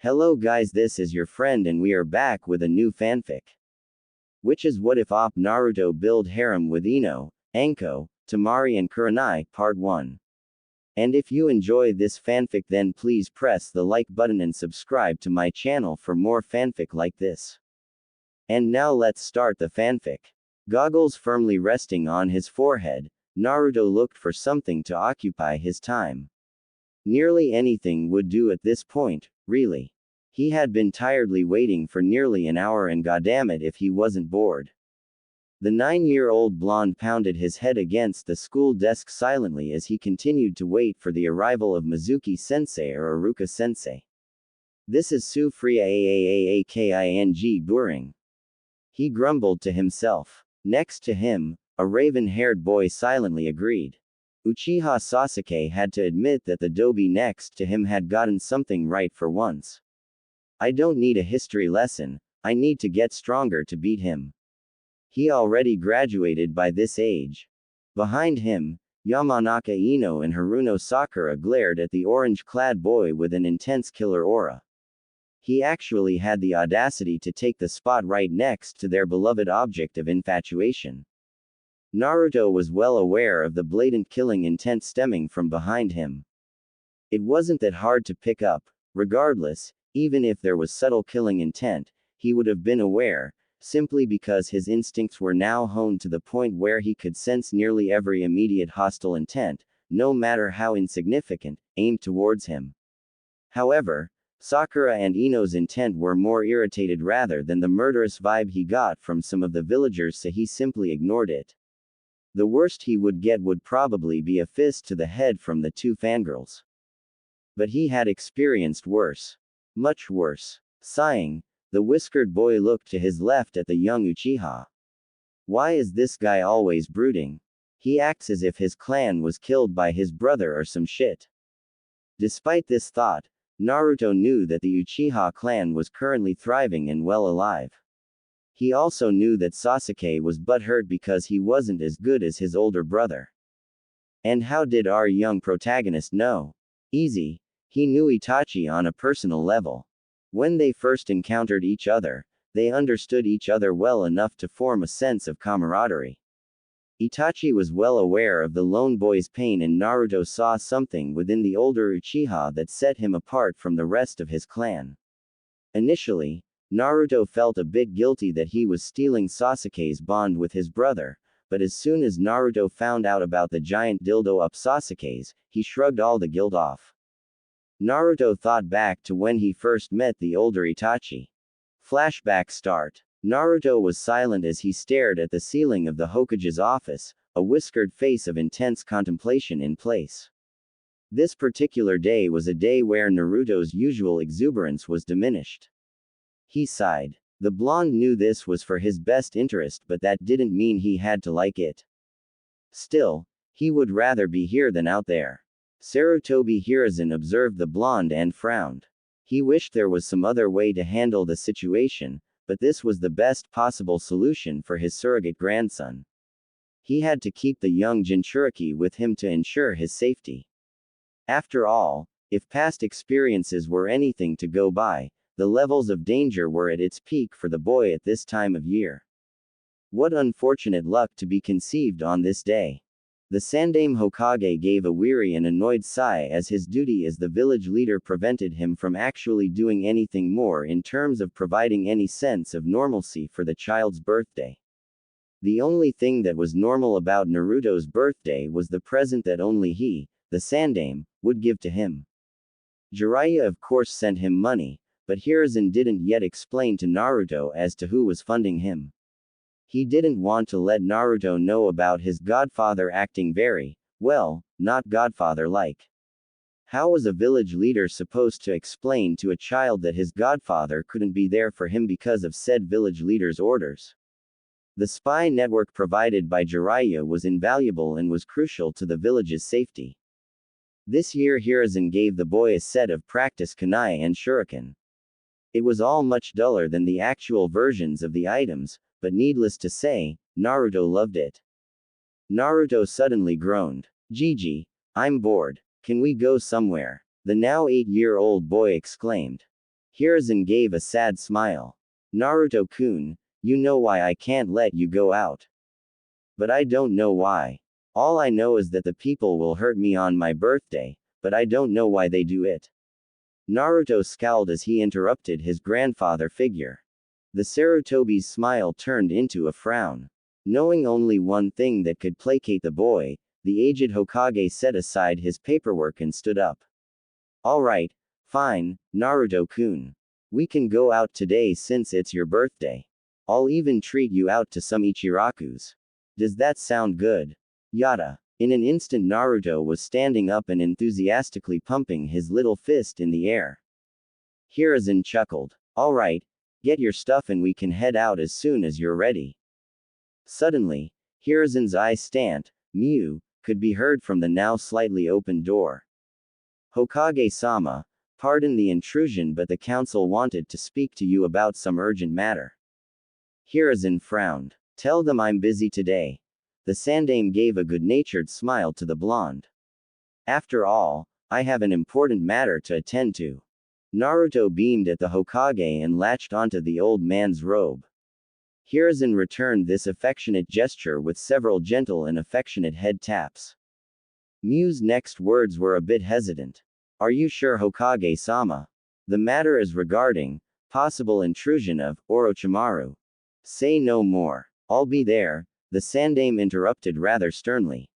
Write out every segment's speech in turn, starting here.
Hello guys, this is your friend and we are back with a new fanfic. Which is what if OP Naruto build harem with Ino, Anko, Temari and Kurenai, part 1. And if you enjoy this fanfic then please press the like button and subscribe to my channel for more fanfic like this. And now let's start the fanfic. Goggles firmly resting on his forehead, Naruto looked for something to occupy his time. Nearly anything would do at this point, really. He had been tiredly waiting for nearly an hour and goddammit if he wasn't bored. The 9-year-old blonde pounded his head against the school desk silently as he continued to wait for the arrival of Mizuki-sensei or Aruka-sensei. This is Su Freya King boring. He grumbled to himself. Next to him, a raven-haired boy silently agreed. Uchiha Sasuke had to admit that the doby next to him had gotten something right for once. I don't need a history lesson, I need to get stronger to beat him. He already graduated by this age. Behind him, Yamanaka Ino and Haruno Sakura glared at the orange-clad boy with an intense killer aura. He actually had the audacity to take the spot right next to their beloved object of infatuation. Naruto was well aware of the blatant killing intent stemming from behind him. It wasn't that hard to pick up. Regardless, even if there was subtle killing intent, he would have been aware, simply because his instincts were now honed to the point where he could sense nearly every immediate hostile intent, no matter how insignificant, aimed towards him. However, Sakura and Ino's intent were more irritated rather than the murderous vibe he got from some of the villagers, so he simply ignored it. The worst he would get would probably be a fist to the head from the two fangirls. But he had experienced worse. Much worse. Sighing, the whiskered boy looked to his left at the young Uchiha. Why is this guy always brooding? He acts as if his clan was killed by his brother or some shit. Despite this thought, Naruto knew that the Uchiha clan was currently thriving and well alive. He also knew that Sasuke was butthurt because he wasn't as good as his older brother. And how did our young protagonist know? Easy. He knew Itachi on a personal level. When they first encountered each other, they understood each other well enough to form a sense of camaraderie. Itachi was well aware of the lone boy's pain and Naruto saw something within the older Uchiha that set him apart from the rest of his clan. Initially, Naruto felt a bit guilty that he was stealing Sasuke's bond with his brother, but as soon as Naruto found out about the giant dildo up Sasuke's, he shrugged all the guilt off. Naruto thought back to when he first met the older Itachi. Flashback start. Naruto was silent as he stared at the ceiling of the Hokage's office, a whiskered face of intense contemplation in place. This particular day was a day where Naruto's usual exuberance was diminished. He sighed. The blonde knew this was for his best interest, but that didn't mean he had to like it. Still, he would rather be here than out there. Sarutobi Hiruzen observed the blonde and frowned. He wished there was some other way to handle the situation, but this was the best possible solution for his surrogate grandson. He had to keep the young Jinchuriki with him to ensure his safety. After all, if past experiences were anything to go by, the levels of danger were at its peak for the boy at this time of year. What unfortunate luck to be conceived on this day. The Sandaime Hokage gave a weary and annoyed sigh as his duty as the village leader prevented him from actually doing anything more in terms of providing any sense of normalcy for the child's birthday. The only thing that was normal about Naruto's birthday was the present that only he, the Sandaime, would give to him. Jiraiya of course sent him money, but Hiruzen didn't yet explain to Naruto as to who was funding him. He didn't want to let Naruto know about his godfather acting very, well, not godfather-like. How was a village leader supposed to explain to a child that his godfather couldn't be there for him because of said village leader's orders? The spy network provided by Jiraiya was invaluable and was crucial to the village's safety. This year Hiruzen gave the boy a set of practice kunai and shuriken. It was all much duller than the actual versions of the items, but needless to say, Naruto loved it. Naruto suddenly groaned. Gigi, I'm bored. Can we go somewhere? The now 8-year-old boy exclaimed. Hiruzen gave a sad smile. Naruto-kun, you know why I can't let you go out. But I don't know why. All I know is that the people will hurt me on my birthday, but I don't know why they do it. Naruto scowled as he interrupted his grandfather figure. The Sarutobi's smile turned into a frown. Knowing only one thing that could placate the boy, the aged Hokage set aside his paperwork and stood up. Alright, fine, Naruto-kun. We can go out today since it's your birthday. I'll even treat you out to some Ichirakus. Does that sound good? Yada. In an instant Naruto was standing up and enthusiastically pumping his little fist in the air. Hiruzen chuckled. Alright, get your stuff and we can head out as soon as you're ready. Suddenly, Hiruzen's eyes stant, mew, could be heard from the now slightly opened door. Hokage-sama, pardon the intrusion but the council wanted to speak to you about some urgent matter. Hiruzen frowned. Tell them I'm busy today. The Sandaime gave a good-natured smile to the blonde. After all, I have an important matter to attend to. Naruto beamed at the Hokage and latched onto the old man's robe. Hiruzen returned this affectionate gesture with several gentle and affectionate head taps. Mew's next words were a bit hesitant. Are you sure, Hokage-sama? The matter is regarding possible intrusion of Orochimaru. Say no more. I'll be there, the Sandaime interrupted rather sternly.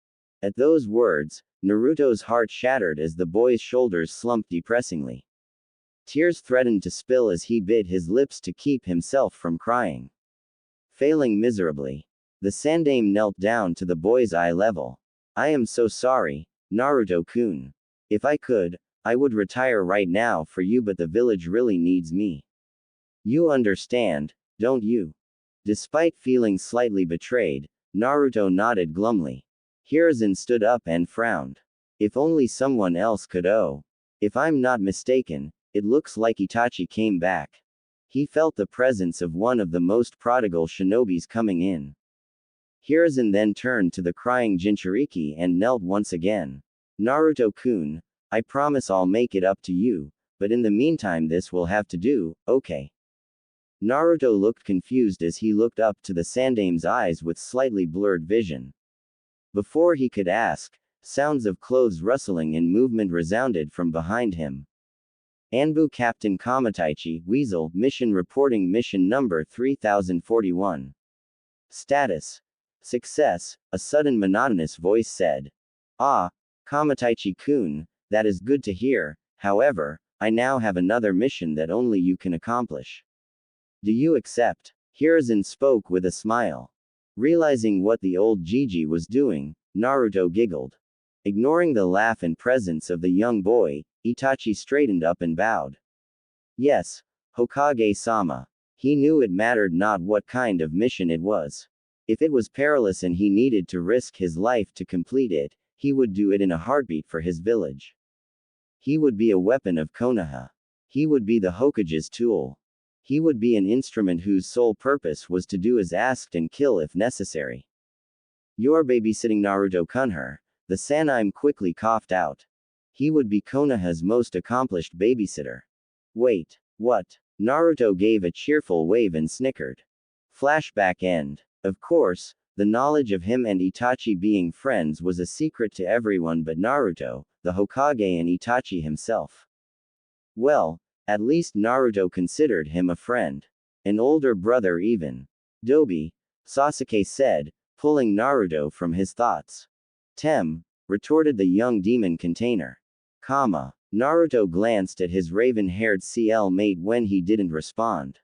At those words, Naruto's heart shattered as the boy's shoulders slumped depressingly. Tears threatened to spill as he bit his lips to keep himself from crying. Failing miserably, the Sandaime knelt down to the boy's eye level. I am so sorry, Naruto-kun. If I could, I would retire right now for you, but the village really needs me. You understand, don't you? Despite feeling slightly betrayed, Naruto nodded glumly. Hiruzen stood up and frowned. If only someone else could. Oh. If I'm not mistaken, it looks like Itachi came back. He felt the presence of one of the most prodigal shinobis coming in. Hiruzen then turned to the crying Jinchuriki and knelt once again. Naruto-kun, I promise I'll make it up to you, but in the meantime this will have to do, okay? Naruto looked confused as he looked up to the Sandaime's eyes with slightly blurred vision. Before he could ask, sounds of clothes rustling and movement resounded from behind him. Anbu Captain Kamataichi, Weasel, Mission Reporting Mission Number 3041. Status. Success, a sudden monotonous voice said. Ah, Kamataichi-kun, that is good to hear, however, I now have another mission that only you can accomplish. Do you accept? Hiruzen spoke with a smile. Realizing what the old Gigi was doing, Naruto giggled. Ignoring the laugh and presence of the young boy, Itachi straightened up and bowed. Yes, Hokage-sama. He knew it mattered not what kind of mission it was. If it was perilous and he needed to risk his life to complete it, he would do it in a heartbeat for his village. He would be a weapon of Konoha. He would be the Hokage's tool. He would be an instrument whose sole purpose was to do as asked and kill if necessary. You're babysitting Naruto-kun. The Sandaime quickly coughed out. He would be Konoha's most accomplished babysitter. Wait, what? Naruto gave a cheerful wave and snickered. Flashback end. Of course, the knowledge of him and Itachi being friends was a secret to everyone but Naruto, the Hokage and Itachi himself. Well, at least Naruto considered him a friend. An older brother even. Dobi, Sasuke said, pulling Naruto from his thoughts. Retorted the young demon container. Naruto glanced at his raven-haired CL mate when he didn't respond.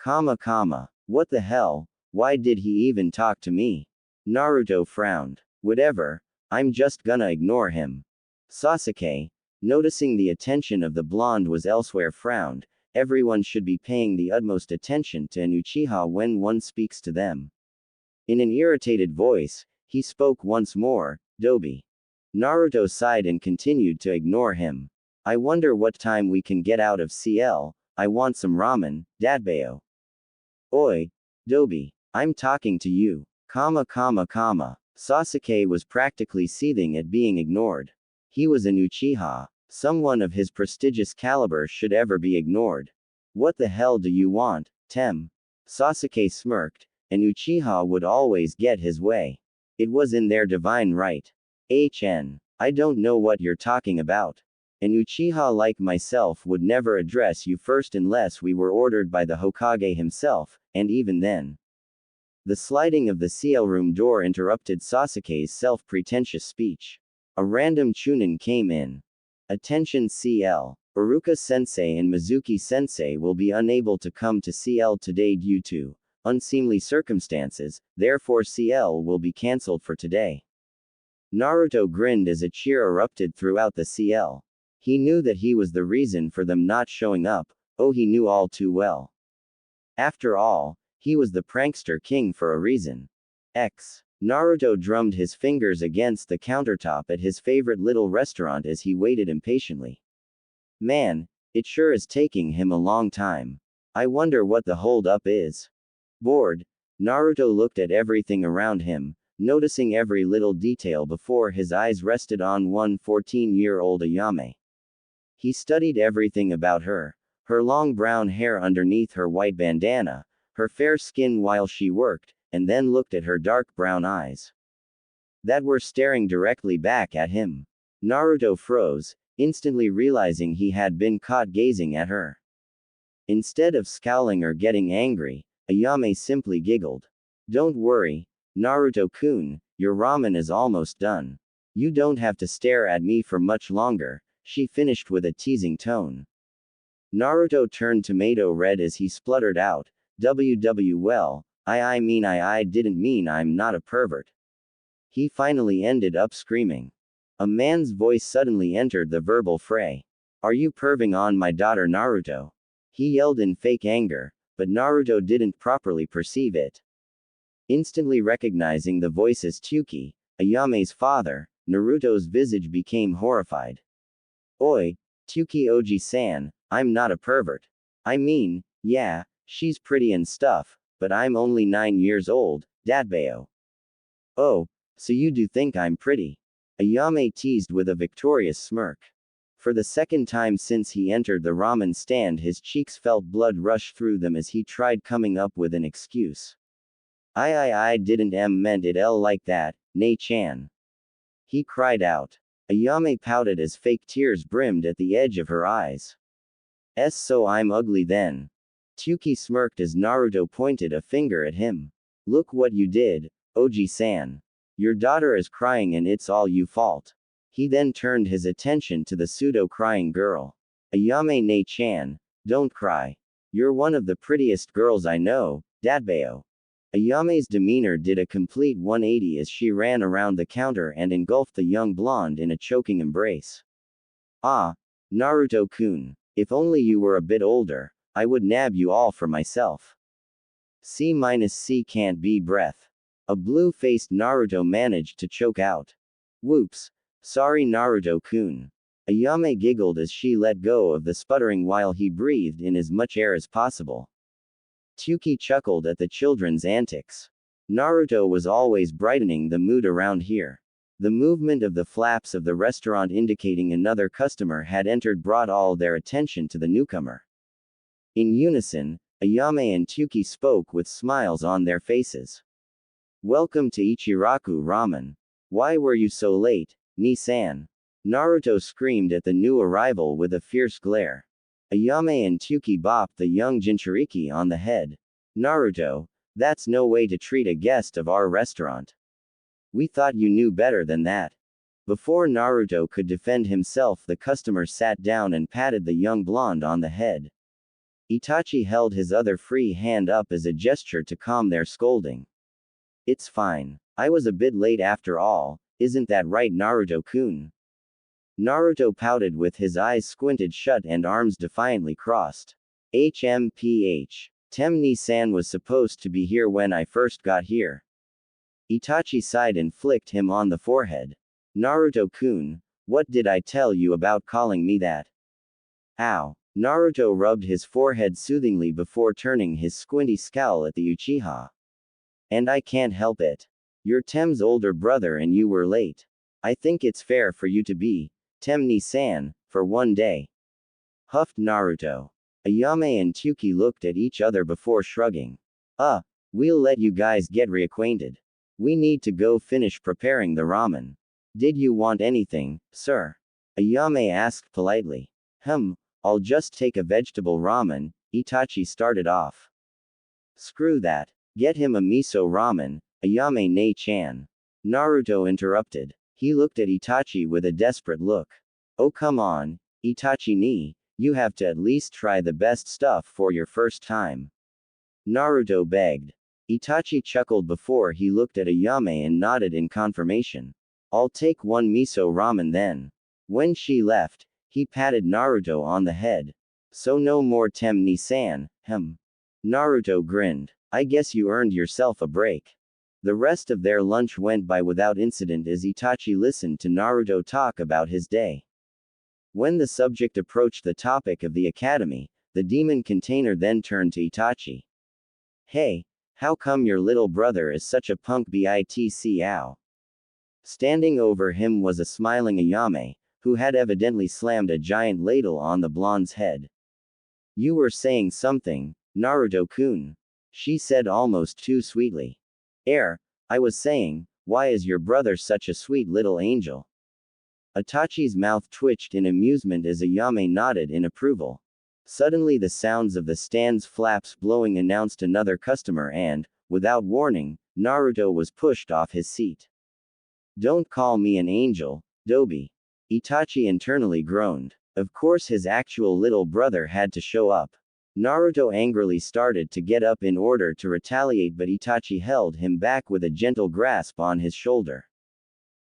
What the hell, why did he even talk to me? Naruto frowned. Whatever, I'm just gonna ignore him. Sasuke, noticing the attention of the blonde was elsewhere, frowned. Everyone should be paying the utmost attention to an Uchiha when one speaks to them. In an irritated voice, he spoke once more, Dobi. Naruto sighed and continued to ignore him. I wonder what time we can get out of CL, I want some ramen, Dadbeo. Oi, Dobi, I'm talking to you. Sasuke was practically seething at being ignored. He was an Uchiha. Someone of his prestigious caliber should ever be ignored. What the hell do you want, Tem? Sasuke smirked, and Uchiha would always get his way. It was in their divine right. I don't know what you're talking about. An Uchiha like myself would never address you first unless we were ordered by the Hokage himself, and even then. The sliding of the CL room door interrupted Sasuke's self-pretentious speech. A random chunin came in. Attention CL. Iruka-sensei and Mizuki-sensei will be unable to come to CL today due to unseemly circumstances, therefore CL will be cancelled for today. Naruto grinned as a cheer erupted throughout the CL. He knew that he was the reason for them not showing up, he knew all too well. After all, he was the prankster king for a reason. Naruto drummed his fingers against the countertop at his favorite little restaurant as he waited impatiently. Man, it sure is taking him a long time. I wonder what the hold-up is. Bored, Naruto looked at everything around him, noticing every little detail before his eyes rested on one 14-year-old Ayame. He studied everything about her long brown hair underneath her white bandana, her fair skin while she worked, and then looked at her dark brown eyes that were staring directly back at him. Naruto froze, instantly realizing he had been caught gazing at her. Instead of scowling or getting angry, Ayame simply giggled. Don't worry, Naruto-kun, your ramen is almost done. You don't have to stare at me for much longer, she finished with a teasing tone. Naruto turned tomato red as he spluttered out, well, I didn't mean I'm not a pervert. He finally ended up screaming. A man's voice suddenly entered the verbal fray. Are you perving on my daughter Naruto? He yelled in fake anger, but Naruto didn't properly perceive it. Instantly recognizing the voice as Tsuki, Ayame's father, Naruto's visage became horrified. Oi, Tsuki Oji-san, I'm not a pervert. I mean, yeah, she's pretty and stuff, but I'm only 9 years old, Datbeo. Oh, so you do think I'm pretty? Ayame teased with a victorious smirk. For the second time since he entered the ramen stand, his cheeks felt blood rush through them as he tried coming up with an excuse. I didn't meant it like that, Nei-chan. He cried out. Ayame pouted as fake tears brimmed at the edge of her eyes. So I'm ugly then. Tsuki smirked as Naruto pointed a finger at him. Look what you did, Oji-san. Your daughter is crying and it's all you fault. He then turned his attention to the pseudo-crying girl. Ayame Nei-chan, don't cry. You're one of the prettiest girls I know, Datbeo. Ayame's demeanor did a complete 180 as she ran around the counter and engulfed the young blonde in a choking embrace. Ah, Naruto-kun, if only you were a bit older, I would nab you all for myself. C can't be breath. A blue-faced Naruto managed to choke out. Whoops. Sorry Naruto-kun. Ayame giggled as she let go of the sputtering while he breathed in as much air as possible. Tsuki chuckled at the children's antics. Naruto was always brightening the mood around here. The movement of the flaps of the restaurant indicating another customer had entered brought all their attention to the newcomer. In unison, Ayame and Tsuki spoke with smiles on their faces. Welcome to Ichiraku Ramen. Why were you so late, Ni-san? Naruto screamed at the new arrival with a fierce glare. Ayame and Tsuki bopped the young Jinchuriki on the head. Naruto, that's no way to treat a guest of our restaurant. We thought you knew better than that. Before Naruto could defend himself, the customer sat down and patted the young blonde on the head. Itachi held his other free hand up as a gesture to calm their scolding. It's fine. I was a bit late after all, isn't that right Naruto-kun? Naruto pouted with his eyes squinted shut and arms defiantly crossed. HMPH. Tem Ni-san was supposed to be here when I first got here. Itachi sighed and flicked him on the forehead. Naruto-kun, what did I tell you about calling me that? Ow. Naruto rubbed his forehead soothingly before turning his squinty scowl at the Uchiha. And I can't help it. You're Tem's older brother and you were late. I think it's fair for you to be, Tem Ni-san, For one day. Huffed Naruto. Ayame and Tuki looked at each other before shrugging. We'll let you guys get reacquainted. We need to go finish preparing the ramen. Did you want anything, sir? Ayame asked politely. I'll just take a vegetable ramen, Itachi started off. Screw that. Get him a miso ramen, Ayame ne-chan. Naruto interrupted. He looked at Itachi with a desperate look. Oh come on, Itachi ni, you have to at least try the best stuff for your first time. Naruto begged. Itachi chuckled before he looked at Ayame and nodded in confirmation. I'll take one miso ramen then. When she left, he patted Naruto on the head. So no more Tem ni-san, Naruto grinned. I guess you earned yourself a break. The rest of their lunch went by without incident as Itachi listened to Naruto talk about his day. When the subject approached the topic of the academy, the demon container then turned to Itachi. Hey, how come your little brother is such a punk bitcow? Standing over him was a smiling Ayame, who had evidently slammed a giant ladle on the blonde's head. You were saying something, Naruto-kun. She said almost too sweetly. I was saying, why is your brother such a sweet little angel? Itachi's mouth twitched in amusement as Ayame nodded in approval. Suddenly the sounds of the stand's flaps blowing announced another customer and, without warning, Naruto was pushed off his seat. Don't call me an angel, Dobi. Itachi internally groaned. Of course his actual little brother had to show up. Naruto angrily started to get up in order to retaliate, but Itachi held him back with a gentle grasp on his shoulder.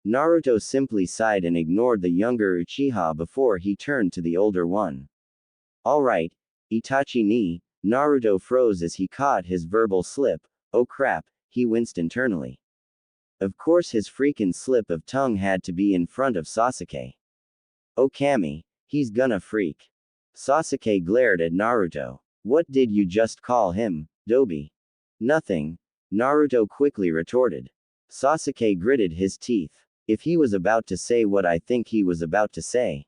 Naruto simply sighed and ignored the younger Uchiha before he turned to the older one. Alright, Itachi ni, Naruto froze as he caught his verbal slip. Oh crap, he winced internally. Of course his freaking slip of tongue had to be in front of Sasuke. Oh Kami, he's gonna freak. Sasuke glared at Naruto. What did you just call him, Dobi? Nothing, Naruto quickly retorted. Sasuke gritted his teeth. If he was about to say what I think he was about to say.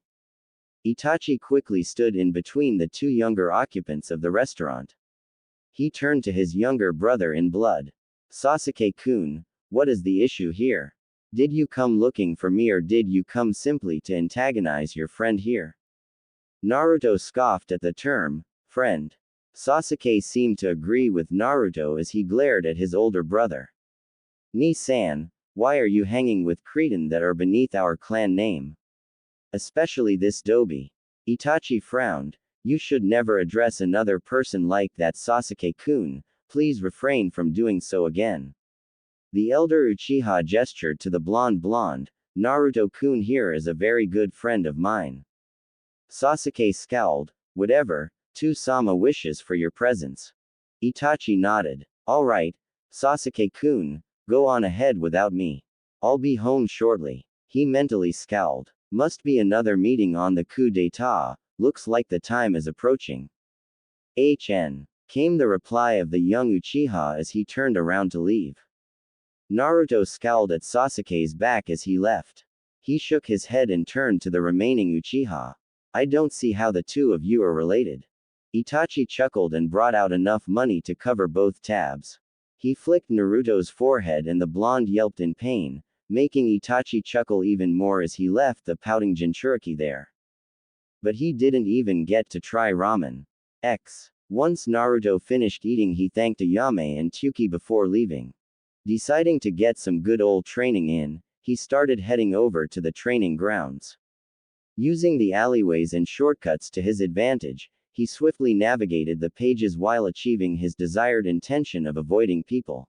Itachi quickly stood in between the two younger occupants of the restaurant. He turned to his younger brother in blood. Sasuke-kun, what is the issue here? Did you come looking for me or did you come simply to antagonize your friend here? Naruto scoffed at the term, friend. Sasuke seemed to agree with Naruto as he glared at his older brother. Ni-san, why are you hanging with Cretan that are beneath our clan name? Especially this Dobi. Itachi frowned. You should never address another person like that, Sasuke-kun, please refrain from doing so again. The elder Uchiha gestured to the blonde, Naruto-kun here is a very good friend of mine. Sasuke scowled. Whatever, Sama wishes for your presence. Itachi nodded. Alright, Sasuke-kun, go on ahead without me. I'll be home shortly. He mentally scowled. Must be another meeting on the coup d'etat, looks like the time is approaching. HN. Came the reply of the young Uchiha as he turned around to leave. Naruto scowled at Sasuke's back as he left. He shook his head and turned to the remaining Uchiha. I don't see how the two of you are related. Itachi chuckled and brought out enough money to cover both tabs. He flicked Naruto's forehead and the blonde yelped in pain, making Itachi chuckle even more as he left the pouting Jinchuriki there. But he didn't even get to try ramen. Once Naruto finished eating, he thanked Ayame and Tuki before leaving. Deciding to get some good old training in, he started heading over to the training grounds. Using the alleyways and shortcuts to his advantage, he swiftly navigated the pages while achieving his desired intention of avoiding people.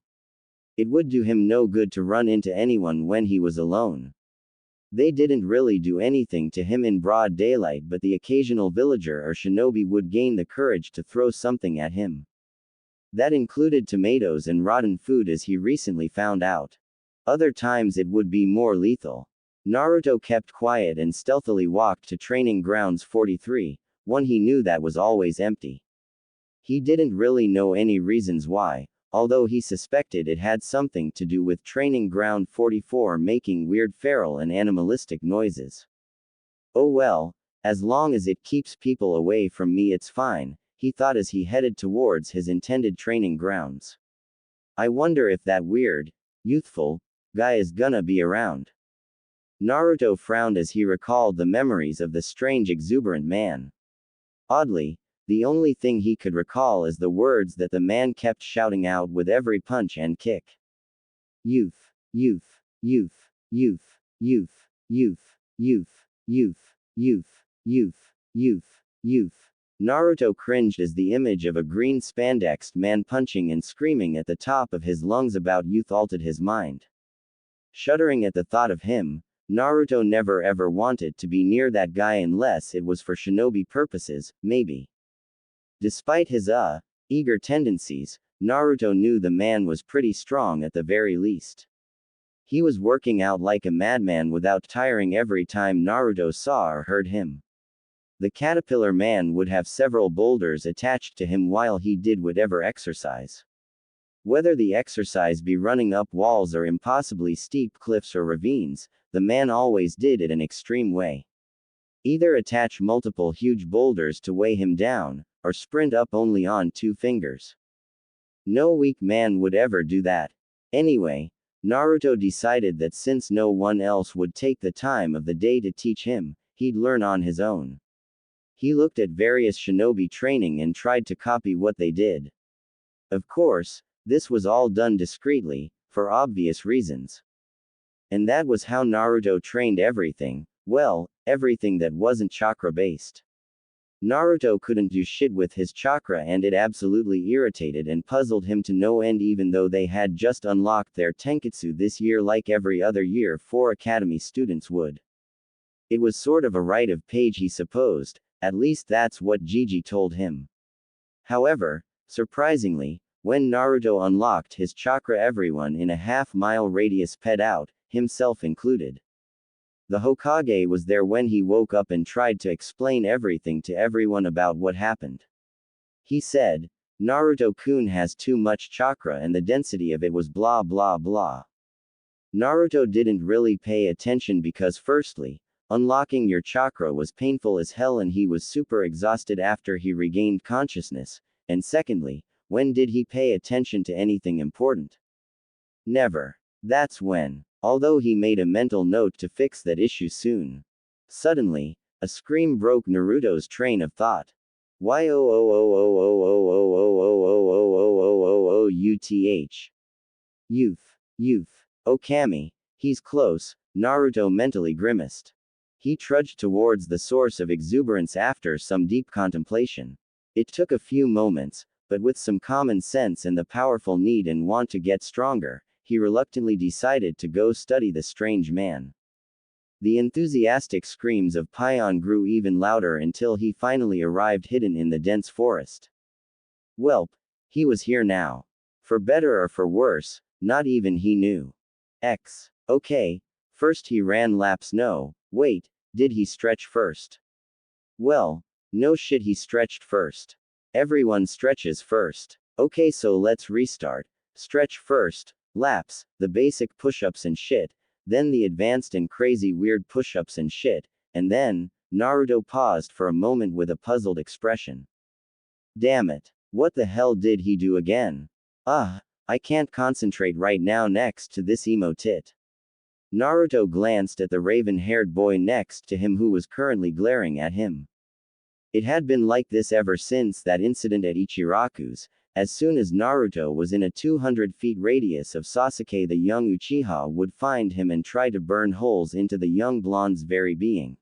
It would do him no good to run into anyone when he was alone. They didn't really do anything to him in broad daylight, but the occasional villager or shinobi would gain the courage to throw something at him. That included tomatoes and rotten food, as he recently found out. Other times it would be more lethal. Naruto kept quiet and stealthily walked to training grounds 43, one he knew that was always empty. He didn't really know any reasons why, although he suspected it had something to do with training ground 44 making weird feral and animalistic noises. Oh well, As long as it keeps people away from me, it's fine, he thought as he headed towards his intended training grounds. I wonder if that weird, youthful guy is gonna be around. Naruto frowned as he recalled the memories of the strange exuberant man. Oddly, the only thing he could recall is the words that the man kept shouting out with every punch and kick. Youth, youth, youth, youth, youth, youth, youth, youth, youth, youth, youth, youth. Naruto cringed as the image of a green spandexed man punching and screaming at the top of his lungs about youth altered his mind. Shuddering at the thought of him, Naruto never ever wanted to be near that guy unless it was for shinobi purposes, maybe. Despite his eager tendencies, Naruto knew the man was pretty strong at the very least. He was working out like a madman without tiring every time Naruto saw or heard him. The caterpillar man would have several boulders attached to him while he did whatever exercise. Whether the exercise be running up walls or impossibly steep cliffs or ravines, the man always did it an extreme way. Either attach multiple huge boulders to weigh him down, or sprint up only on 2 fingers. No weak man would ever do that. Anyway, Naruto decided that since no one else would take the time of the day to teach him, he'd learn on his own. He looked at various shinobi training and tried to copy what they did. Of course, this was all done discreetly, for obvious reasons. And that was how Naruto trained everything, well, everything that wasn't chakra-based. Naruto couldn't do shit with his chakra and it absolutely irritated and puzzled him to no end even though they had just unlocked their tenketsu this year like every other year 4 academy students would. It was sort of a rite of passage he supposed, at least that's what Gigi told him. However, surprisingly, when Naruto unlocked his chakra everyone in a half-mile radius ped out, himself included. The Hokage was there when he woke up and tried to explain everything to everyone about what happened. He said, Naruto-kun has too much chakra and the density of it was blah blah blah. Naruto didn't really pay attention because firstly, unlocking your chakra was painful as hell and he was super exhausted after he regained consciousness, and secondly, when did he pay attention to anything important? Never. That's when. Although he made a mental note to fix that issue soon. Suddenly, a scream broke Naruto's train of thought. Youth. Youth. Oh Kami, he's close, Naruto mentally grimaced. He trudged towards the source of exuberance after some deep contemplation. It took a few moments, but with some common sense and the powerful need and want to get stronger, he reluctantly decided to go study the strange man. The enthusiastic screams of Paimon grew even louder until he finally arrived hidden in the dense forest. Welp, he was here now. For better or for worse, not even he knew. Okay, first he ran laps no, wait, did he stretch first? Well, no shit he stretched first. Everyone stretches first. Okay so let's restart. Stretch first. Laps, the basic push-ups and shit, then the advanced and crazy weird push-ups and shit, and then, Naruto paused for a moment with a puzzled expression. Damn it. What the hell did he do again? I can't concentrate right now next to this emo tit. Naruto glanced at the raven-haired boy next to him who was currently glaring at him. It had been like this ever since that incident at Ichiraku's. As soon as Naruto was in a 200 feet radius of Sasuke, the young Uchiha would find him and try to burn holes into the young blonde's very being.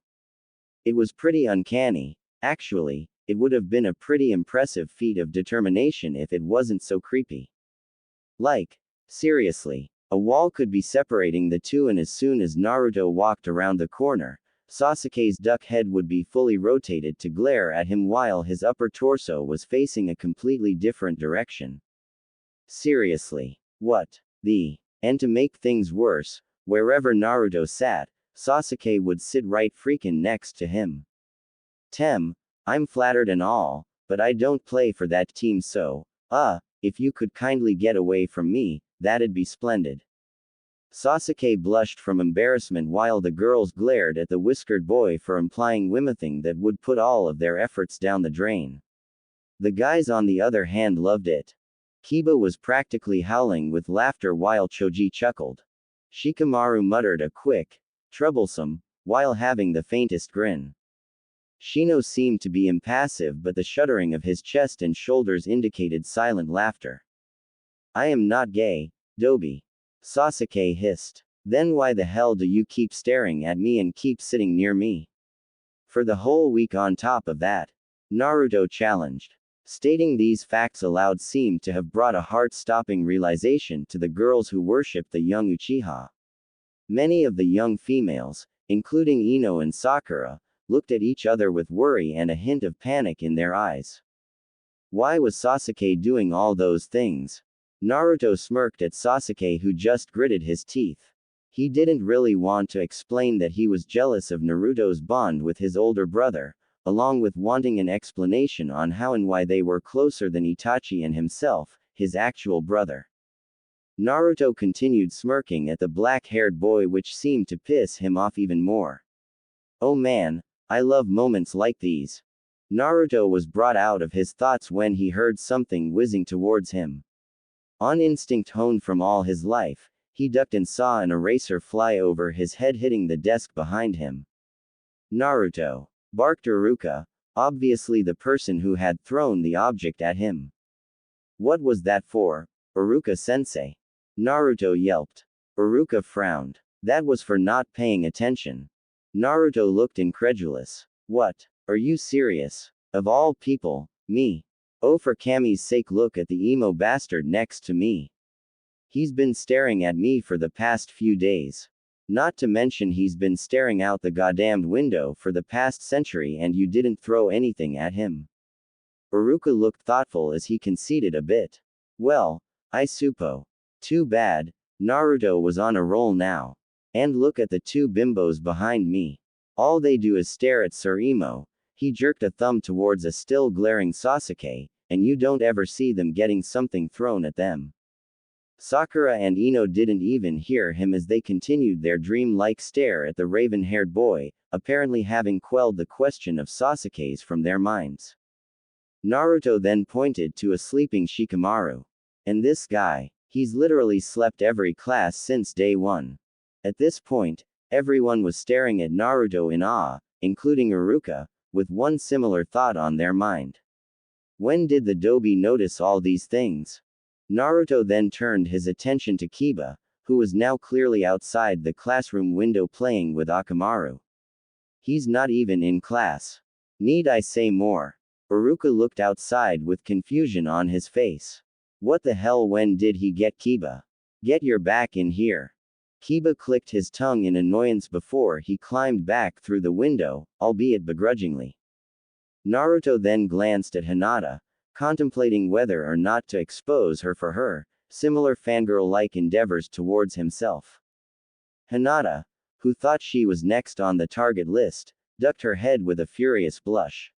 It was pretty uncanny. Actually, it would have been a pretty impressive feat of determination if it wasn't so creepy. Like, seriously, a wall could be separating the two and as soon as Naruto walked around the corner, Sasuke's duck head would be fully rotated to glare at him while his upper torso was facing a completely different direction. Seriously. What the? And to make things worse, wherever Naruto sat, Sasuke would sit right freaking next to him. I'm flattered and all, but I don't play for that team so, if you could kindly get away from me, that'd be splendid. Sasuke blushed from embarrassment while the girls glared at the whiskered boy for implying whimthing that would put all of their efforts down the drain. The guys on the other hand loved it. Kiba was practically howling with laughter while Choji chuckled. Shikamaru muttered a quick, troublesome, while having the faintest grin. Shino seemed to be impassive, but the shuddering of his chest and shoulders indicated silent laughter. I am not gay, Dobi. Sasuke hissed. Then why the hell do you keep staring at me and keep sitting near me? For the whole week on top of that? Naruto challenged. Stating these facts aloud seemed to have brought a heart-stopping realization to the girls who worshipped the young Uchiha. Many of the young females, including Ino and Sakura, looked at each other with worry and a hint of panic in their eyes. Why was Sasuke doing all those things? Naruto smirked at Sasuke, who just gritted his teeth. He didn't really want to explain that he was jealous of Naruto's bond with his older brother, along with wanting an explanation on how and why they were closer than Itachi and himself, his actual brother. Naruto continued smirking at the black-haired boy, which seemed to piss him off even more. Oh man, I love moments like these. Naruto was brought out of his thoughts when he heard something whizzing towards him. On instinct honed from all his life, he ducked and saw an eraser fly over his head, hitting the desk behind him. Naruto! Barked Iruka, obviously the person who had thrown the object at him. What was that for, Iruka-sensei? Naruto yelped. Iruka frowned. That was for not paying attention. Naruto looked incredulous. What? Are you serious? Of all people, me. Oh, for Kami's sake, look at the emo bastard next to me. He's been staring at me for the past few days. Not to mention he's been staring out the goddamned window for the past century and you didn't throw anything at him. Iruka looked thoughtful as he conceded a bit. Well, I suppose. Too bad, Naruto was on a roll now. And look at the two bimbos behind me. All they do is stare at Sir Emo. He jerked a thumb towards a still glaring Sasuke, and you don't ever see them getting something thrown at them. Sakura and Ino didn't even hear him as they continued their dream-like stare at the raven-haired boy, apparently having quelled the question of Sasuke's from their minds. Naruto then pointed to a sleeping Shikamaru. And this guy, he's literally slept every class since day one. At this point, everyone was staring at Naruto in awe, including Iruka, with one similar thought on their mind. When did the Dobi notice all these things? Naruto then turned his attention to Kiba, who was now clearly outside the classroom window playing with Akamaru. He's not even in class. Need I say more? Iruka looked outside with confusion on his face. What the hell, when did he get Kiba? Get your back in here. Kiba clicked his tongue in annoyance before he climbed back through the window, albeit begrudgingly. Naruto then glanced at Hinata, contemplating whether or not to expose her for her similar fangirl-like endeavors towards himself. Hinata, who thought she was next on the target list, ducked her head with a furious blush.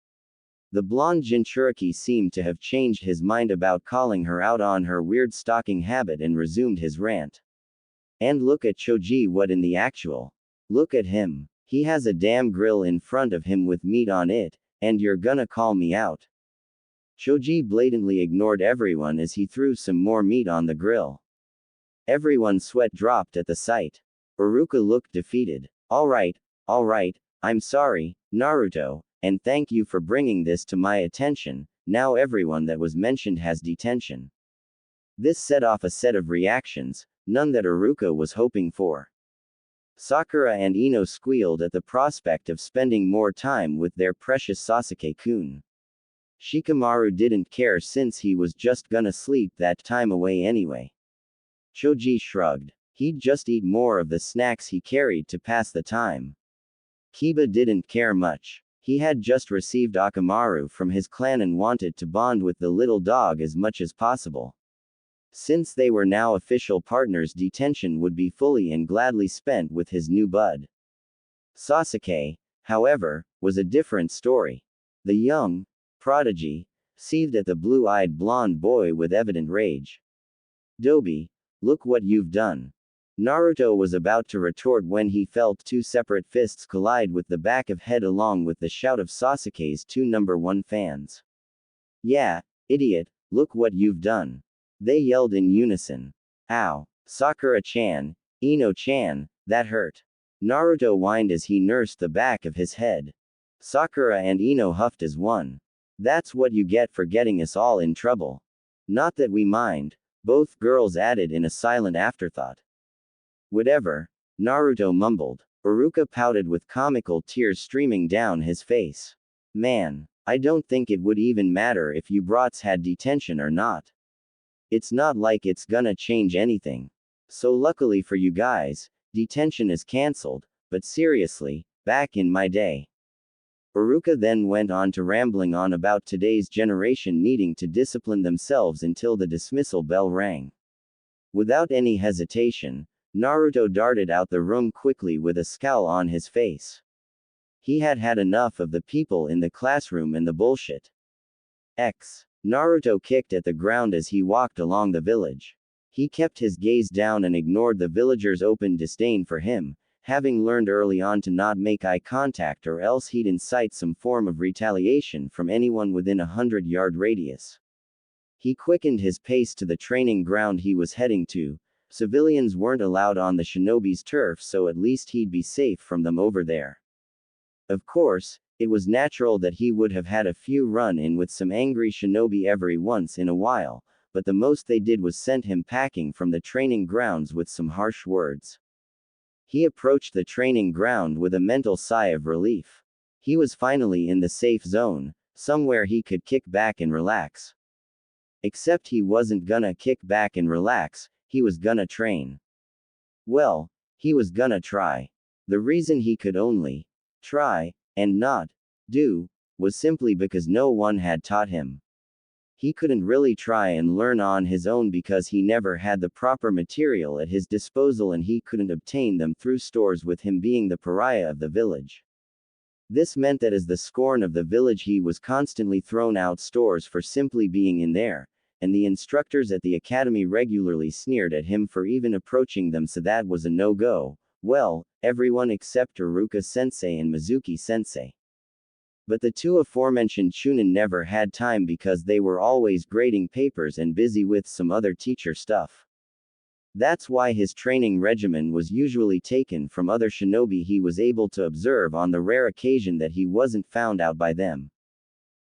The blonde Jinchuriki seemed to have changed his mind about calling her out on her weird stalking habit and resumed his rant. And look at Choji, what in the actual? Look at him. He has a damn grill in front of him with meat on it, and you're gonna call me out? Choji blatantly ignored everyone as he threw some more meat on the grill. Everyone's sweat dropped at the sight. Iruka looked defeated. Alright, I'm sorry, Naruto, and thank you for bringing this to my attention. Now everyone that was mentioned has detention. This set off a set of reactions, none that Iruka was hoping for. Sakura and Ino squealed at the prospect of spending more time with their precious Sasuke-kun. Shikamaru didn't care since he was just gonna sleep that time away anyway. Choji shrugged. He'd just eat more of the snacks he carried to pass the time. Kiba didn't care much. He had just received Akamaru from his clan and wanted to bond with the little dog as much as possible. Since they were now official partners, detention would be fully and gladly spent with his new bud. Sasuke, however, was a different story. The young prodigy seethed at the blue-eyed blonde boy with evident rage. Dobi, look what you've done. Naruto was about to retort when he felt two separate fists collide with the back of head along with the shout of Sasuke's two number one fans. Yeah, idiot, look what you've done. They yelled in unison. Ow. Sakura-chan, Ino-chan, that hurt. Naruto whined as he nursed the back of his head. Sakura and Ino huffed as one. That's what you get for getting us all in trouble. Not that we mind, both girls added in a silent afterthought. Whatever, Naruto mumbled. Iruka pouted with comical tears streaming down his face. Man, I don't think it would even matter if you brats had detention or not. It's not like it's gonna change anything. So luckily for you guys, detention is cancelled, but seriously, back in my day. Iruka then went on to rambling on about today's generation needing to discipline themselves until the dismissal bell rang. Without any hesitation, Naruto darted out the room quickly with a scowl on his face. He had had enough of the people in the classroom and the bullshit. Naruto kicked at the ground as he walked along the village. He kept his gaze down and ignored the villagers' open disdain for him, having learned early on to not make eye contact or else he'd incite some form of retaliation from anyone within 100-yard radius. He quickened his pace to the training ground he was heading to. Civilians weren't allowed on the shinobi's turf, so at least he'd be safe from them over there. Of course, it was natural that he would have had a few run-in with some angry shinobi every once in a while, but the most they did was send him packing from the training grounds with some harsh words. He approached the training ground with a mental sigh of relief. He was finally in the safe zone, somewhere he could kick back and relax. Except he wasn't gonna kick back and relax, he was gonna train. Well, he was gonna try. The reason he could only try, and not do, was simply because no one had taught him. He couldn't really try and learn on his own because he never had the proper material at his disposal and he couldn't obtain them through stores, with him being the pariah of the village. This meant that as the scorn of the village he was constantly thrown out stores for simply being in there, and the instructors at the academy regularly sneered at him for even approaching them, so that was a no-go. Well, everyone except Iruka-sensei and Mizuki-sensei. But the two aforementioned Chunin never had time because they were always grading papers and busy with some other teacher stuff. That's why his training regimen was usually taken from other shinobi he was able to observe on the rare occasion that he wasn't found out by them.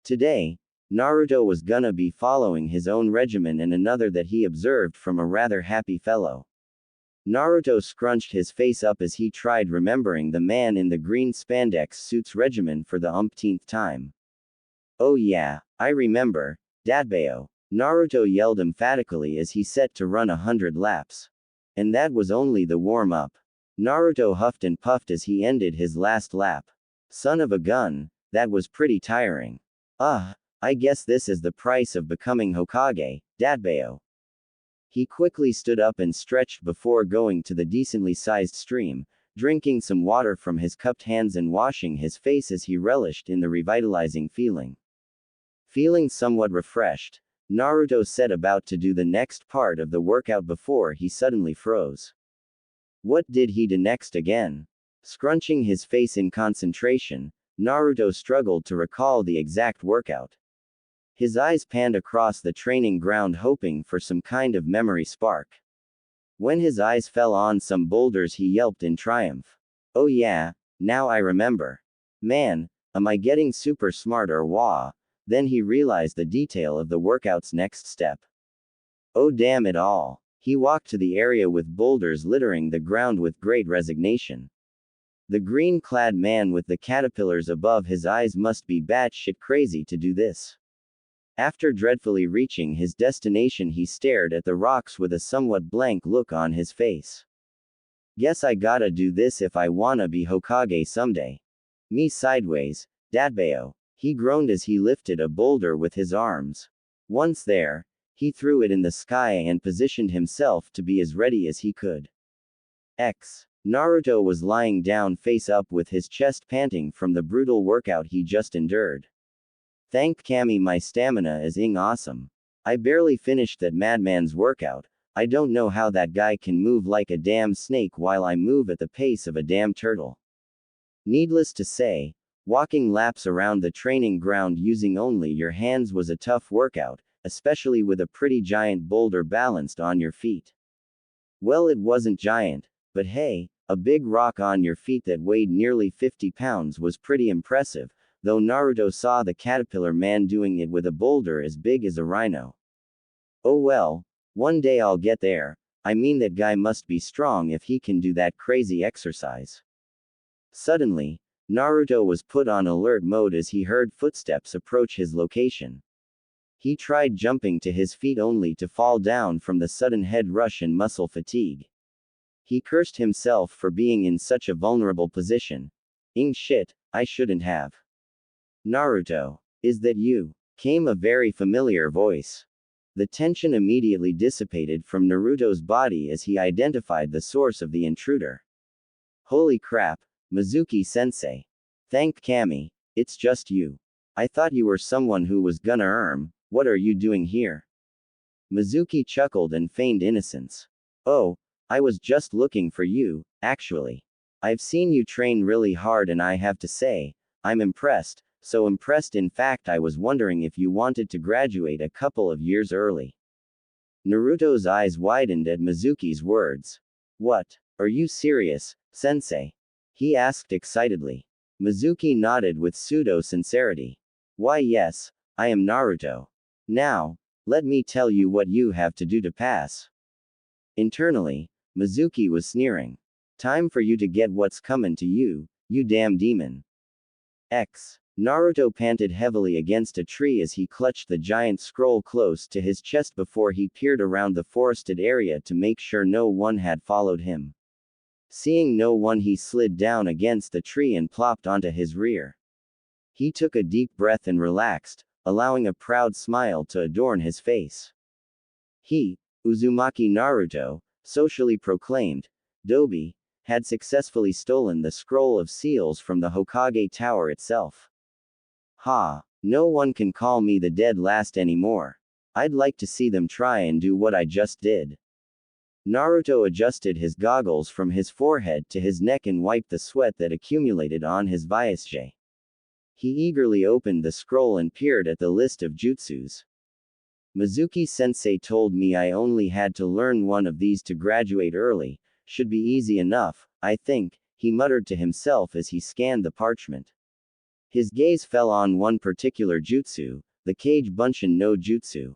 Today, Naruto was gonna be following his own regimen and another that he observed from a rather happy fellow. Naruto scrunched his face up as he tried remembering the man in the green spandex suit's regimen for the umpteenth time. Oh yeah, I remember, Datbeo, Naruto yelled emphatically as he set to run 100 laps. And that was only the warm-up. Naruto huffed and puffed as he ended his last lap. Son of a gun, that was pretty tiring. I guess this is the price of becoming Hokage, Datbeo. He quickly stood up and stretched before going to the decently sized stream, drinking some water from his cupped hands and washing his face as he relished in the revitalizing feeling. Feeling somewhat refreshed, Naruto set about to do the next part of the workout before he suddenly froze. What did he do next again? Scrunching his face in concentration, Naruto struggled to recall the exact workout. His eyes panned across the training ground hoping for some kind of memory spark. When his eyes fell on some boulders he yelped in triumph. Oh yeah, now I remember. Man, am I getting super smart or wah? Then he realized the detail of the workout's next step. Oh damn it all. He walked to the area with boulders littering the ground with great resignation. The green-clad man with the caterpillars above his eyes must be batshit crazy to do this. After dreadfully reaching his destination he stared at the rocks with a somewhat blank look on his face. Guess I gotta do this if I wanna be Hokage someday. Me sideways, Datbeo. He groaned as he lifted a boulder with his arms. Once there, he threw it in the sky and positioned himself to be as ready as he could. Naruto was lying down face up with his chest panting from the brutal workout he just endured. Thank Kami, my stamina is awesome. I barely finished that madman's workout, I don't know how that guy can move like a damn snake while I move at the pace of a damn turtle. Needless to say, walking laps around the training ground using only your hands was a tough workout, especially with a pretty giant boulder balanced on your feet. Well, it wasn't giant, but hey, a big rock on your feet that weighed nearly 50 pounds was pretty impressive, though Naruto saw the caterpillar man doing it with a boulder as big as a rhino. Oh well, one day I'll get there. I mean, that guy must be strong if he can do that crazy exercise. Suddenly, Naruto was put on alert mode as he heard footsteps approach his location. He tried jumping to his feet only to fall down from the sudden head rush and muscle fatigue. He cursed himself for being in such a vulnerable position. Shit, I shouldn't have. Naruto, is that you? Came a very familiar voice. The tension immediately dissipated from Naruto's body as he identified the source of the intruder. Holy crap, Mizuki-sensei. Thank Kami, it's just you. I thought you were someone who was gonna what are you doing here? Mizuki chuckled and feigned innocence. Oh, I was just looking for you, actually. I've seen you train really hard and I have to say, I'm impressed, so impressed in fact I was wondering if you wanted to graduate a couple of years early. Naruto's eyes widened at Mizuki's words. What? Are you serious, sensei? He asked excitedly. Mizuki nodded with pseudo-sincerity. Why yes, I am Naruto. Now, let me tell you what you have to do to pass. Internally, Mizuki was sneering. Time for you to get what's coming to you, you damn demon. Naruto panted heavily against a tree as he clutched the giant scroll close to his chest before he peered around the forested area to make sure no one had followed him. Seeing no one, he slid down against the tree and plopped onto his rear. He took a deep breath and relaxed, allowing a proud smile to adorn his face. He, Uzumaki Naruto, socially proclaimed, Dobi, had successfully stolen the scroll of seals from the Hokage Tower itself. Ha! No one can call me the dead last anymore. I'd like to see them try and do what I just did. Naruto adjusted his goggles from his forehead to his neck and wiped the sweat that accumulated on his visage. He eagerly opened the scroll and peered at the list of jutsus. Mizuki-sensei told me I only had to learn one of these to graduate early. Should be easy enough, I think, he muttered to himself as he scanned the parchment. His gaze fell on one particular jutsu, the Kage Bunshin no Jutsu.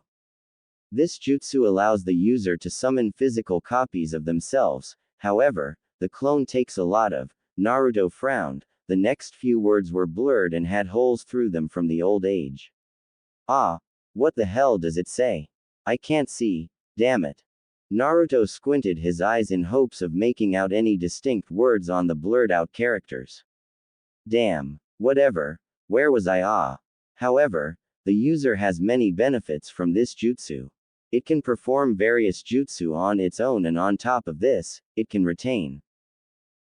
This jutsu allows the user to summon physical copies of themselves, however, the clone takes a lot of. Naruto frowned, the next few words were blurred and had holes through them from the old age. Ah, what the hell does it say? I can't see, damn it. Naruto squinted his eyes in hopes of making out any distinct words on the blurred out characters. Damn, whatever, where was I? However, the user has many benefits from this jutsu. It can perform various jutsu on its own, and on top of this, it can retain.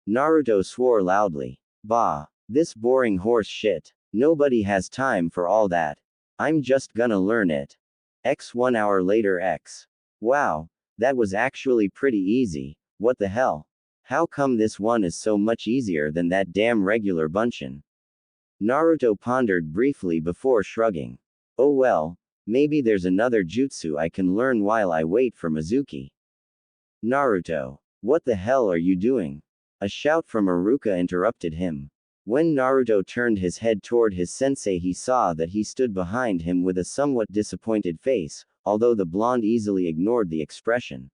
Naruto swore loudly. Bah, this boring horse shit. Nobody has time for all that. I'm just gonna learn it. 1 hour later. Wow, that was actually pretty easy. What the hell? How come this one is so much easier than that damn regular Bunshin? Naruto pondered briefly before shrugging. Oh well, maybe there's another jutsu I can learn while I wait for Mizuki. Naruto, what the hell are you doing? A shout from Iruka interrupted him. When Naruto turned his head toward his sensei, he saw that he stood behind him with a somewhat disappointed face, although the blonde easily ignored the expression.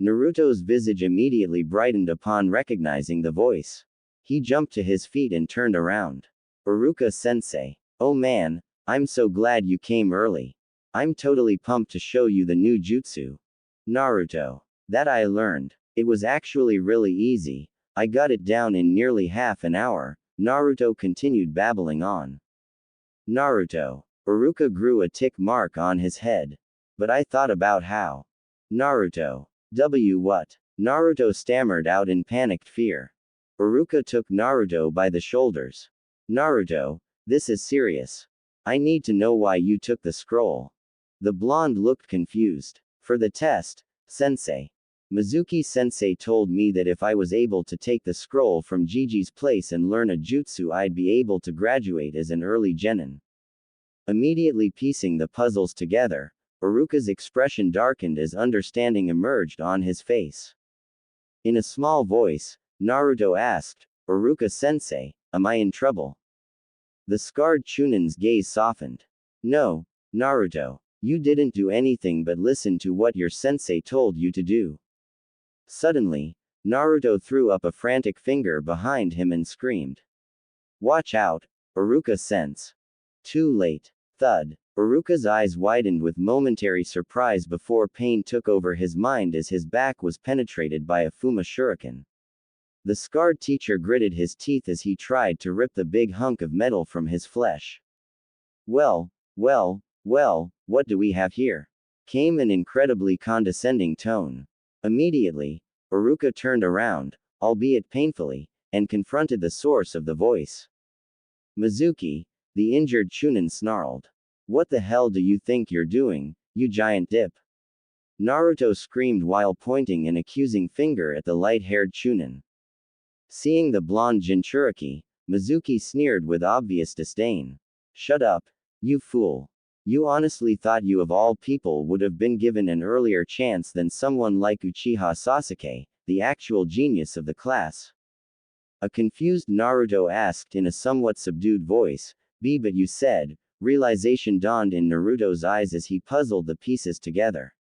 Naruto's visage immediately brightened upon recognizing the voice. He jumped to his feet and turned around. Iruka-sensei. Oh man, I'm so glad you came early. I'm totally pumped to show you the new jutsu. Naruto. That I learned. It was actually really easy. I got it down in nearly half an hour, Naruto continued babbling on. Naruto. Iruka grew a tick mark on his head. But I thought about how. Naruto. What? Naruto stammered out in panicked fear. Iruka took Naruto by the shoulders. Naruto, this is serious. I need to know why you took the scroll. The blonde looked confused. For the test, Sensei. Mizuki-sensei told me that if I was able to take the scroll from Gigi's place and learn a jutsu, I'd be able to graduate as an early genin. Immediately piecing the puzzles together, Iruka's expression darkened as understanding emerged on his face. In a small voice, Naruto asked, Iruka-sensei, am I in trouble? The scarred Chunin's gaze softened. No, Naruto, you didn't do anything but listen to what your sensei told you to do. Suddenly, Naruto threw up a frantic finger behind him and screamed. Watch out, Iruka-sense. Too late. Thud. Iruka's eyes widened with momentary surprise before pain took over his mind as his back was penetrated by a Fuma shuriken. The scarred teacher gritted his teeth as he tried to rip the big hunk of metal from his flesh. Well, what do we have here? Came an incredibly condescending tone. Immediately, Iruka turned around, albeit painfully, and confronted the source of the voice. Mizuki, the injured Chunin snarled. What the hell do you think you're doing, you giant dip? Naruto screamed while pointing an accusing finger at the light-haired Chunin. Seeing the blonde Jinchuriki, Mizuki sneered with obvious disdain. Shut up, you fool. You honestly thought you of all people would have been given an earlier chance than someone like Uchiha Sasuke, the actual genius of the class? A confused Naruto asked in a somewhat subdued voice, but you said. Realization dawned in Naruto's eyes as he puzzled the pieces together.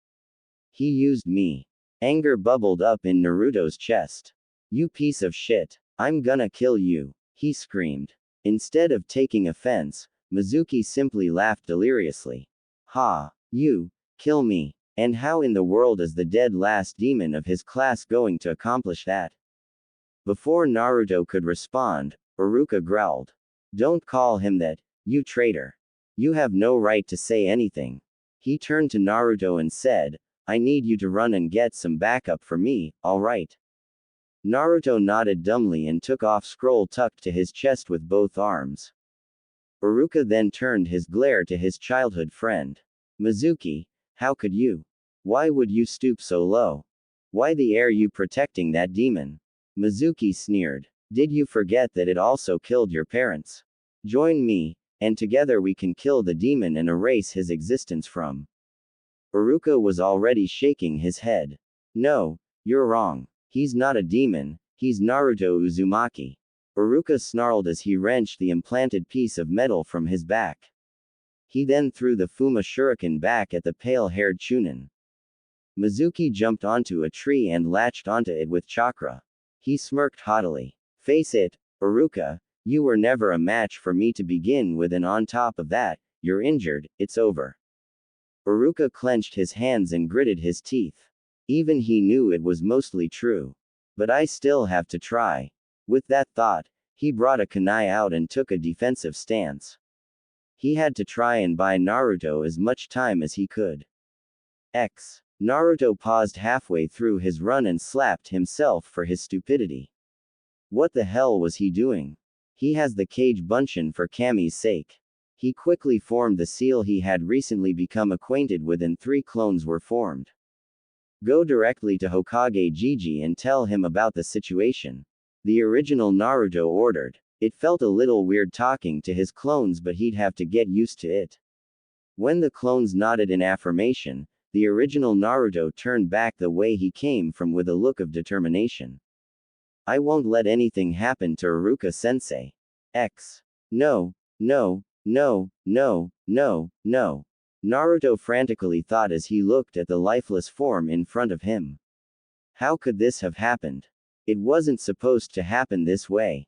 He used me. Anger bubbled up in Naruto's chest. You piece of shit. I'm gonna kill you, he screamed. Instead of taking offense, Mizuki simply laughed deliriously. Ha, you, kill me. And how in the world is the dead last demon of his class going to accomplish that? Before Naruto could respond, Iruka growled. Don't call him that, you traitor. You have no right to say anything. He turned to Naruto and said, I need you to run and get some backup for me, alright? Naruto nodded dumbly and took off scroll tucked to his chest with both arms. Iruka then turned his glare to his childhood friend. Mizuki, how could you? Why would you stoop so low? Why the air you protecting that demon? Mizuki sneered. Did you forget that it also killed your parents? Join me, and together we can kill the demon and erase his existence from. Iruka was already shaking his head. No, you're wrong. He's not a demon, he's Naruto Uzumaki. Iruka snarled as he wrenched the implanted piece of metal from his back. He then threw the Fuma shuriken back at the pale-haired Chunin. Mizuki jumped onto a tree and latched onto it with chakra. He smirked haughtily. Face it, Iruka, you were never a match for me to begin with, and on top of that, you're injured, it's over. Iruka clenched his hands and gritted his teeth. Even he knew it was mostly true. But I still have to try. With that thought, he brought a kunai out and took a defensive stance. He had to try and buy Naruto as much time as he could. Naruto paused halfway through his run and slapped himself for his stupidity. What the hell was he doing? He has the Kage Bunshin for Kami's sake. He quickly formed the seal he had recently become acquainted with, and 3 clones were formed. Go directly to Hokage Gigi and tell him about the situation. The original Naruto ordered. It felt a little weird talking to his clones, but he'd have to get used to it. When the clones nodded in affirmation, the original Naruto turned back the way he came from with a look of determination. I won't let anything happen to Iruka-sensei. No. Naruto frantically thought as he looked at the lifeless form in front of him. How could this have happened? It wasn't supposed to happen this way.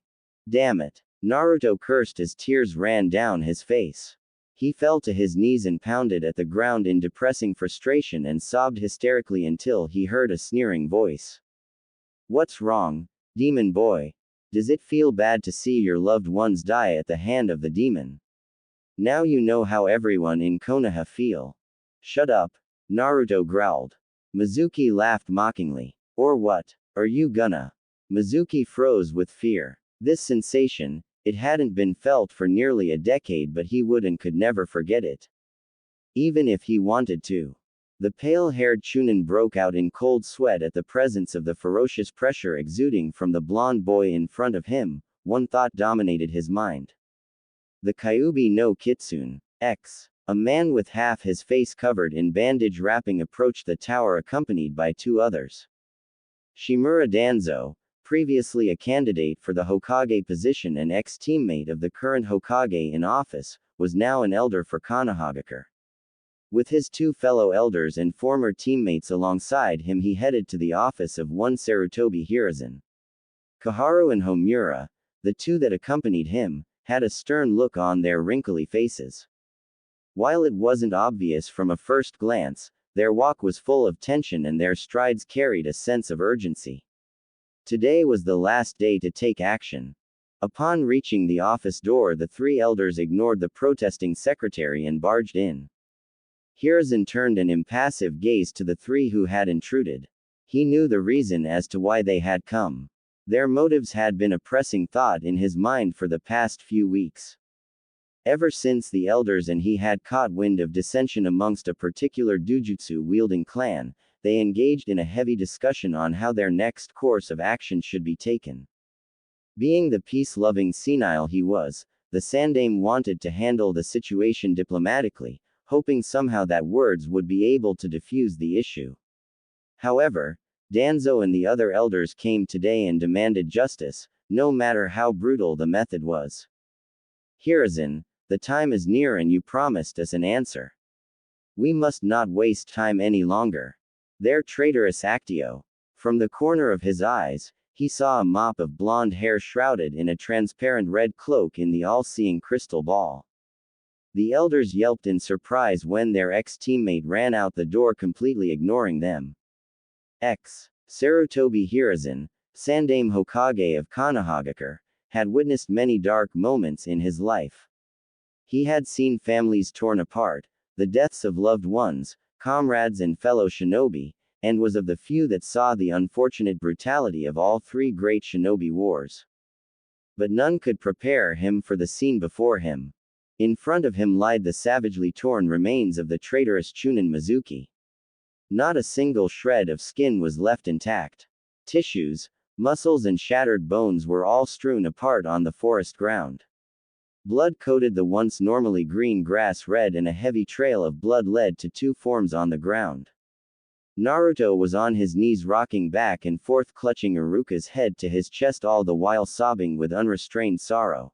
Damn it. Naruto cursed as tears ran down his face. He fell to his knees and pounded at the ground in depressing frustration and sobbed hysterically until he heard a sneering voice. What's wrong, demon boy? Does it feel bad to see your loved ones die at the hand of the demon? Now you know how everyone in Konoha feel. Shut up, Naruto growled. Mizuki laughed mockingly. Or what? Are you gonna? Mizuki froze with fear. This sensation, it hadn't been felt for nearly a decade, but he would and could never forget it. Even if he wanted to. The pale-haired Chunin broke out in cold sweat at the presence of the ferocious pressure exuding from the blonde boy in front of him. One thought dominated his mind. The Kyuubi no Kitsune. X. A man with half his face covered in bandage wrapping approached the tower accompanied by two others. Shimura Danzo, previously a candidate for the Hokage position and ex-teammate of the current Hokage in office, was now an elder for Konohagakure. With his two fellow elders and former teammates alongside him, he headed to the office of one Sarutobi Hiruzen. Kaharu and Homura, the two that accompanied him, had a stern look on their wrinkly faces. While it wasn't obvious from a first glance, their walk was full of tension and their strides carried a sense of urgency. Today was the last day to take action. Upon reaching the office door, the three elders ignored the protesting secretary and barged in. Hiruzen turned an impassive gaze to the three who had intruded. He knew the reason as to why they had come. Their motives had been a pressing thought in his mind for the past few weeks. Ever since the elders and he had caught wind of dissension amongst a particular Dujutsu-wielding clan, they engaged in a heavy discussion on how their next course of action should be taken. Being the peace-loving senile he was, the Sandaime wanted to handle the situation diplomatically, hoping somehow that words would be able to diffuse the issue. However, Danzo and the other elders came today and demanded justice, no matter how brutal the method was. Hiruzen, the time is near and you promised us an answer. We must not waste time any longer. Their traitorous Actio. From the corner of his eyes, he saw a mop of blonde hair shrouded in a transparent red cloak in the all-seeing crystal ball. The elders yelped in surprise when their ex-teammate ran out the door, completely ignoring them. Sarutobi Hiruzen, Sandaime Hokage of Konohagakure, had witnessed many dark moments in his life. He had seen families torn apart, the deaths of loved ones, comrades and fellow shinobi, and was of the few that saw the unfortunate brutality of all three great shinobi wars. But none could prepare him for the scene before him. In front of him lied the savagely torn remains of the traitorous Chunin Mizuki. Not a single shred of skin was left intact. Tissues, muscles and shattered bones were all strewn apart on the forest ground. Blood coated the once normally green grass red, and a heavy trail of blood led to two forms on the ground. Naruto was on his knees, rocking back and forth, clutching Iruka's head to his chest, all the while sobbing with unrestrained sorrow.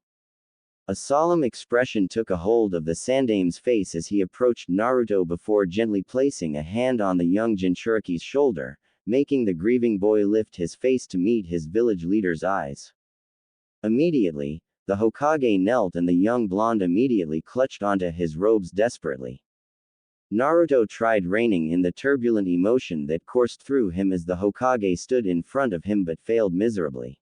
A solemn expression took a hold of the Sandaime's face as he approached Naruto before gently placing a hand on the young Jinchuriki's shoulder, making the grieving boy lift his face to meet his village leader's eyes. Immediately, the Hokage knelt and the young blonde immediately clutched onto his robes desperately. Naruto tried reining in the turbulent emotion that coursed through him as the Hokage stood in front of him, but failed miserably.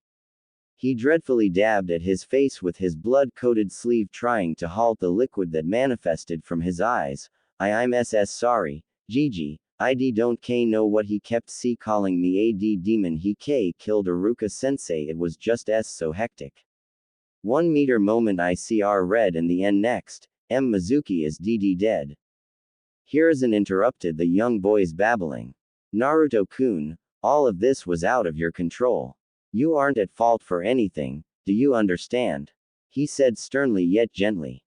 He dreadfully dabbed at his face with his blood-coated sleeve, trying to halt the liquid that manifested from his eyes. I'm sorry, Gigi, I don't know what he kept calling me a demon. He killed Iruka-sensei, it was just so hectic. 1 meter moment ICR read and the end next, Mizuki is dead. Hiruzen interrupted the young boy's babbling. Naruto-kun, all of this was out of your control. You aren't at fault for anything, do you understand? He said sternly yet gently.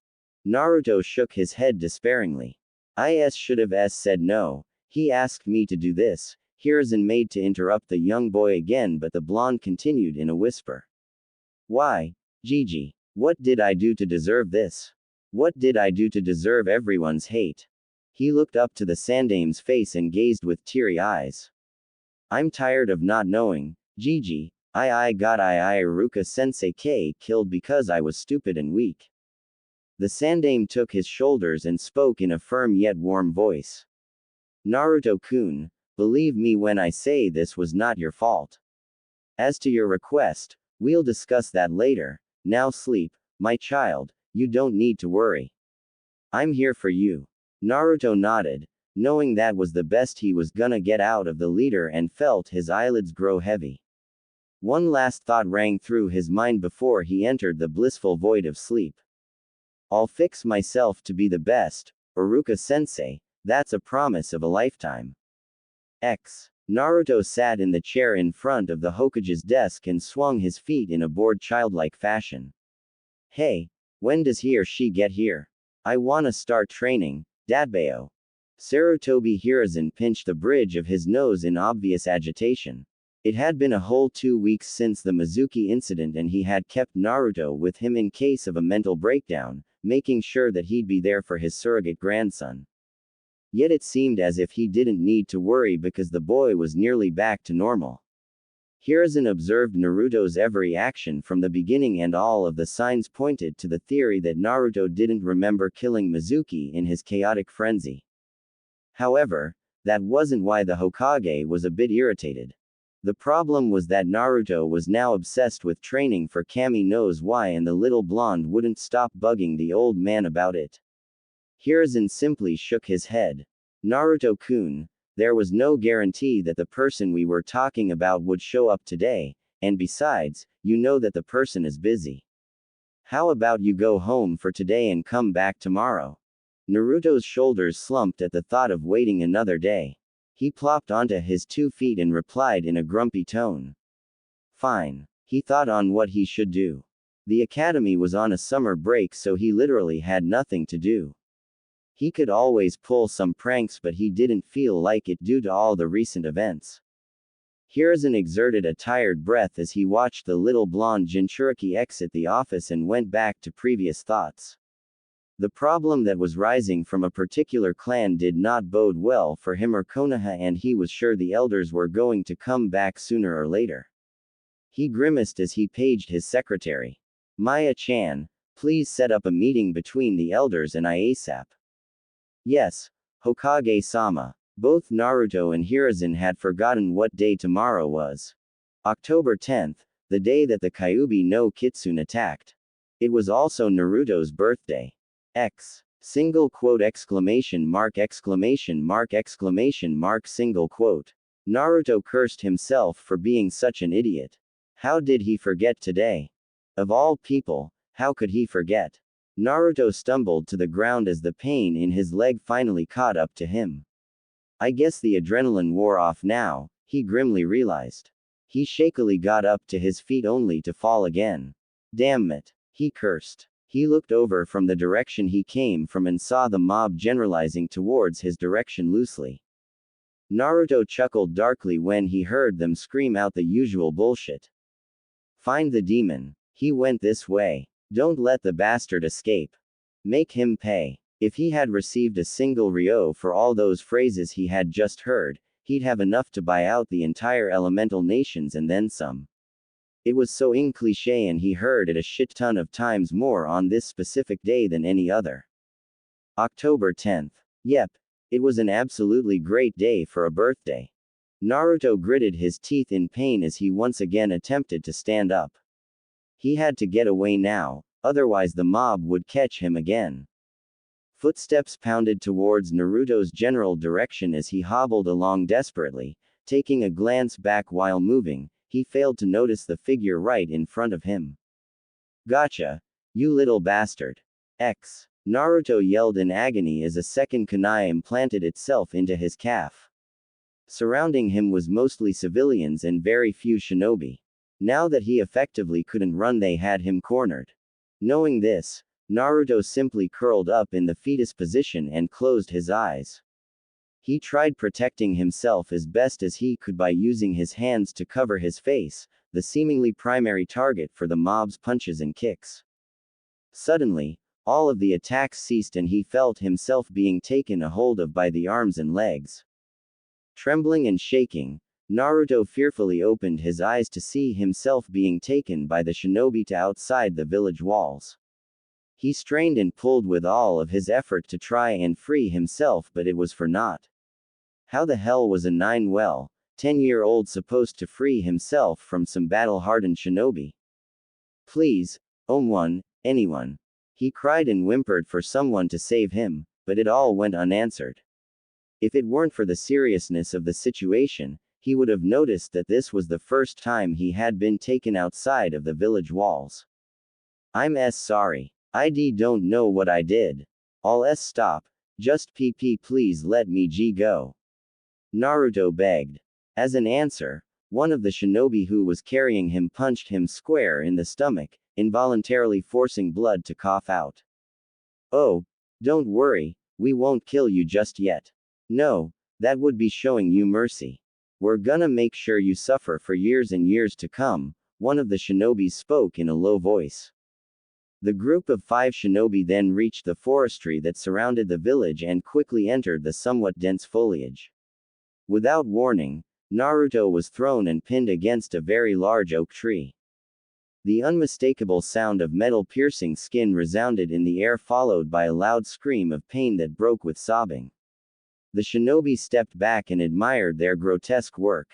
Naruto shook his head despairingly. I should have said no, he asked me to do this. Hiruzen made to interrupt the young boy again, but the blonde continued in a whisper. Why, Gigi, what did I do to deserve this? What did I do to deserve everyone's hate? He looked up to the Sandaime's face and gazed with teary eyes. I'm tired of not knowing, Gigi. I got Iruka-sensei killed because I was stupid and weak. The Sandaime took his shoulders and spoke in a firm yet warm voice. Naruto-kun, believe me when I say this was not your fault. As to your request, we'll discuss that later. Now sleep, my child, you don't need to worry. I'm here for you. Naruto nodded, knowing that was the best he was gonna get out of the leader, and felt his eyelids grow heavy. One last thought rang through his mind before he entered the blissful void of sleep. I'll fix myself to be the best, Iruka-sensei, That's a promise of a lifetime. Naruto sat in the chair in front of the Hokage's desk and swung his feet in a bored childlike fashion. Hey, when does he or she get here? I wanna start training, Dadbeo. Sarutobi Hiruzen pinched the bridge of his nose in obvious agitation. It had been a whole 2 weeks since the Mizuki incident and he had kept Naruto with him in case of a mental breakdown, making sure that he'd be there for his surrogate grandson. Yet it seemed as if he didn't need to worry because the boy was nearly back to normal. Hiruzen observed Naruto's every action from the beginning and all of the signs pointed to the theory that Naruto didn't remember killing Mizuki in his chaotic frenzy. However, that wasn't why the Hokage was a bit irritated. The problem was that Naruto was now obsessed with training for Kami knows why and the little blonde wouldn't stop bugging the old man about it. Hiruzen simply shook his head. Naruto-kun, there was no guarantee that the person we were talking about would show up today, and besides, you know that the person is busy. How about you go home for today and come back tomorrow? Naruto's shoulders slumped at the thought of waiting another day. He plopped onto his 2 feet and replied in a grumpy tone. Fine. He thought on what he should do. The academy was on a summer break so he literally had nothing to do. He could always pull some pranks but he didn't feel like it due to all the recent events. Hiruzen exerted a tired breath as he watched the little blonde Jinchuriki exit the office and went back to previous thoughts. The problem that was rising from a particular clan did not bode well for him or Konoha and he was sure the elders were going to come back sooner or later. He grimaced as he paged his secretary. Maya-chan, please set up a meeting between the elders and I ASAP. Yes, Hokage-sama. Both Naruto and Hiruzen had forgotten what day tomorrow was. October 10th, the day that the Kyuubi no Kitsune attacked. It was also Naruto's birthday. Single quote exclamation mark exclamation mark exclamation mark single quote. Naruto cursed himself for being such an idiot. How did he forget today? Of all people, how could he forget? Naruto stumbled to the ground as the pain in his leg finally caught up to him. I guess the adrenaline wore off now, he grimly realized. He shakily got up to his feet only to fall again. Damn it, he cursed. He looked over from the direction he came from and saw the mob generalizing towards his direction loosely. Naruto chuckled darkly when he heard them scream out the usual bullshit. Find the demon. He went this way. Don't let the bastard escape. Make him pay. If he had received a single ryo for all those phrases he had just heard, he'd have enough to buy out the entire elemental nations and then some. It was so cliché and he heard it a shit ton of times more on this specific day than any other. October 10th. Yep, it was an absolutely great day for a birthday. Naruto gritted his teeth in pain as he once again attempted to stand up. He had to get away now, otherwise the mob would catch him again. Footsteps pounded towards Naruto's general direction as he hobbled along desperately, taking a glance back while moving. He failed to notice the figure right in front of him. Gotcha! You little bastard! Naruto yelled in agony as a second kunai implanted itself into his calf. Surrounding him was mostly civilians and very few shinobi. Now that he effectively couldn't run, they had him cornered. Knowing this, Naruto simply curled up in the fetus position and closed his eyes. He tried protecting himself as best as he could by using his hands to cover his face, the seemingly primary target for the mob's punches and kicks. Suddenly, all of the attacks ceased and he felt himself being taken a hold of by the arms and legs. Trembling and shaking, Naruto fearfully opened his eyes to see himself being taken by the shinobi to outside the village walls. He strained and pulled with all of his effort to try and free himself, but it was for naught. How the hell was a 10-year-old supposed to free himself from some battle-hardened shinobi? Please, anyone. He cried and whimpered for someone to save him, but it all went unanswered. If it weren't for the seriousness of the situation, he would have noticed that this was the first time he had been taken outside of the village walls. I'm sorry. I don't know what I did. Stop. Just PP, please let me go. Naruto begged. As an answer, one of the shinobi who was carrying him punched him square in the stomach, involuntarily forcing blood to cough out. Oh, don't worry, we won't kill you just yet. No, that would be showing you mercy. We're gonna make sure you suffer for years and years to come, one of the shinobis spoke in a low voice. The group of 5 shinobi then reached the forestry that surrounded the village and quickly entered the somewhat dense foliage. Without warning, Naruto was thrown and pinned against a very large oak tree. The unmistakable sound of metal piercing skin resounded in the air, followed by a loud scream of pain that broke with sobbing. The shinobi stepped back and admired their grotesque work.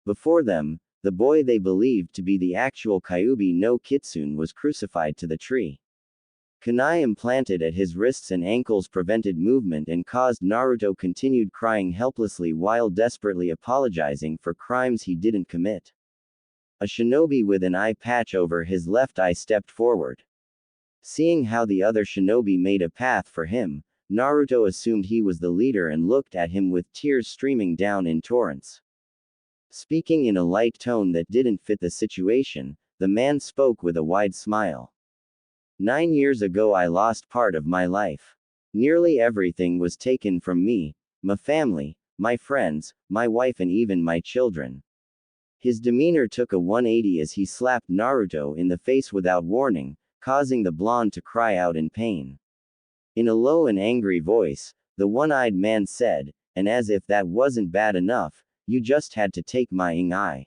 Before them, the boy they believed to be the actual Kyuubi no Kitsune was crucified to the tree. Kunai implanted at his wrists and ankles prevented movement and caused Naruto continued crying helplessly while desperately apologizing for crimes he didn't commit. A shinobi with an eye patch over his left eye stepped forward. Seeing how the other shinobi made a path for him, Naruto assumed he was the leader and looked at him with tears streaming down in torrents. Speaking in a light tone that didn't fit the situation, the man spoke with a wide smile. 9 years ago I lost part of my life. Nearly everything was taken from me, my family, my friends, my wife and even my children. His demeanor took a 180 as he slapped Naruto in the face without warning, causing the blonde to cry out in pain. In a low and angry voice, the one-eyed man said, and as if that wasn't bad enough, you just had to take my eye.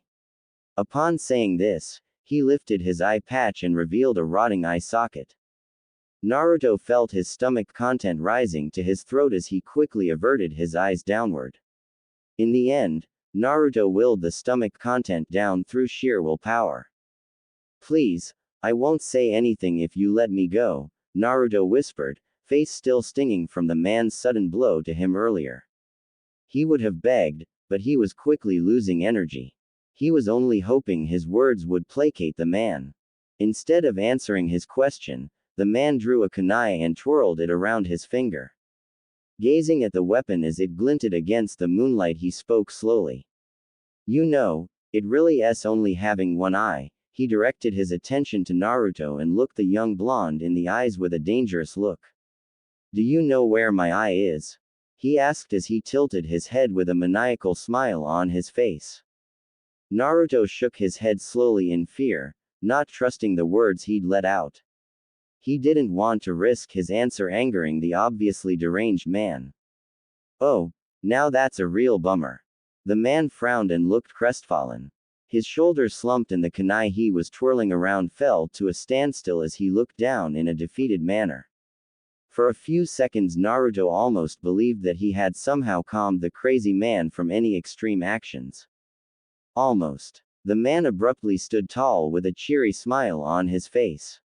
Upon saying this, he lifted his eye patch and revealed a rotting eye socket. Naruto felt his stomach content rising to his throat as he quickly averted his eyes downward. In the end, Naruto willed the stomach content down through sheer willpower. Please, I won't say anything if you let me go, Naruto whispered, face still stinging from the man's sudden blow to him earlier. He would have begged, but he was quickly losing energy. He was only hoping his words would placate the man. Instead of answering his question, the man drew a kunai and twirled it around his finger. Gazing at the weapon as it glinted against the moonlight, he spoke slowly. You know, it really is only having one eye. He directed his attention to Naruto and looked the young blonde in the eyes with a dangerous look. Do you know where my eye is? He asked as he tilted his head with a maniacal smile on his face. Naruto shook his head slowly in fear, not trusting the words he'd let out. He didn't want to risk his answer angering the obviously deranged man. Oh, now that's a real bummer. The man frowned and looked crestfallen. His shoulders slumped and the kunai he was twirling around fell to a standstill as he looked down in a defeated manner. For a few seconds Naruto almost believed that he had somehow calmed the crazy man from any extreme actions. Almost. The man abruptly stood tall with a cheery smile on his face.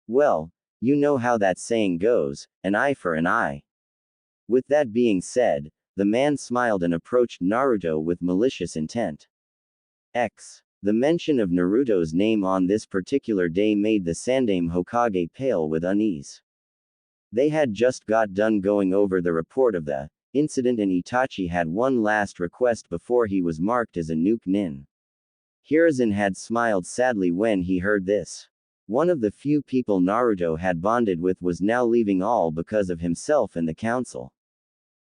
Well, you know how that saying goes, an eye for an eye. With that being said, the man smiled and approached Naruto with malicious intent. The mention of Naruto's name on this particular day made the Sandaime Hokage pale with unease. They had just got done going over the report of the incident and Itachi had one last request before he was marked as a nuke nin. Hiruzen had smiled sadly when he heard this. One of the few people Naruto had bonded with was now leaving all because of himself and the council.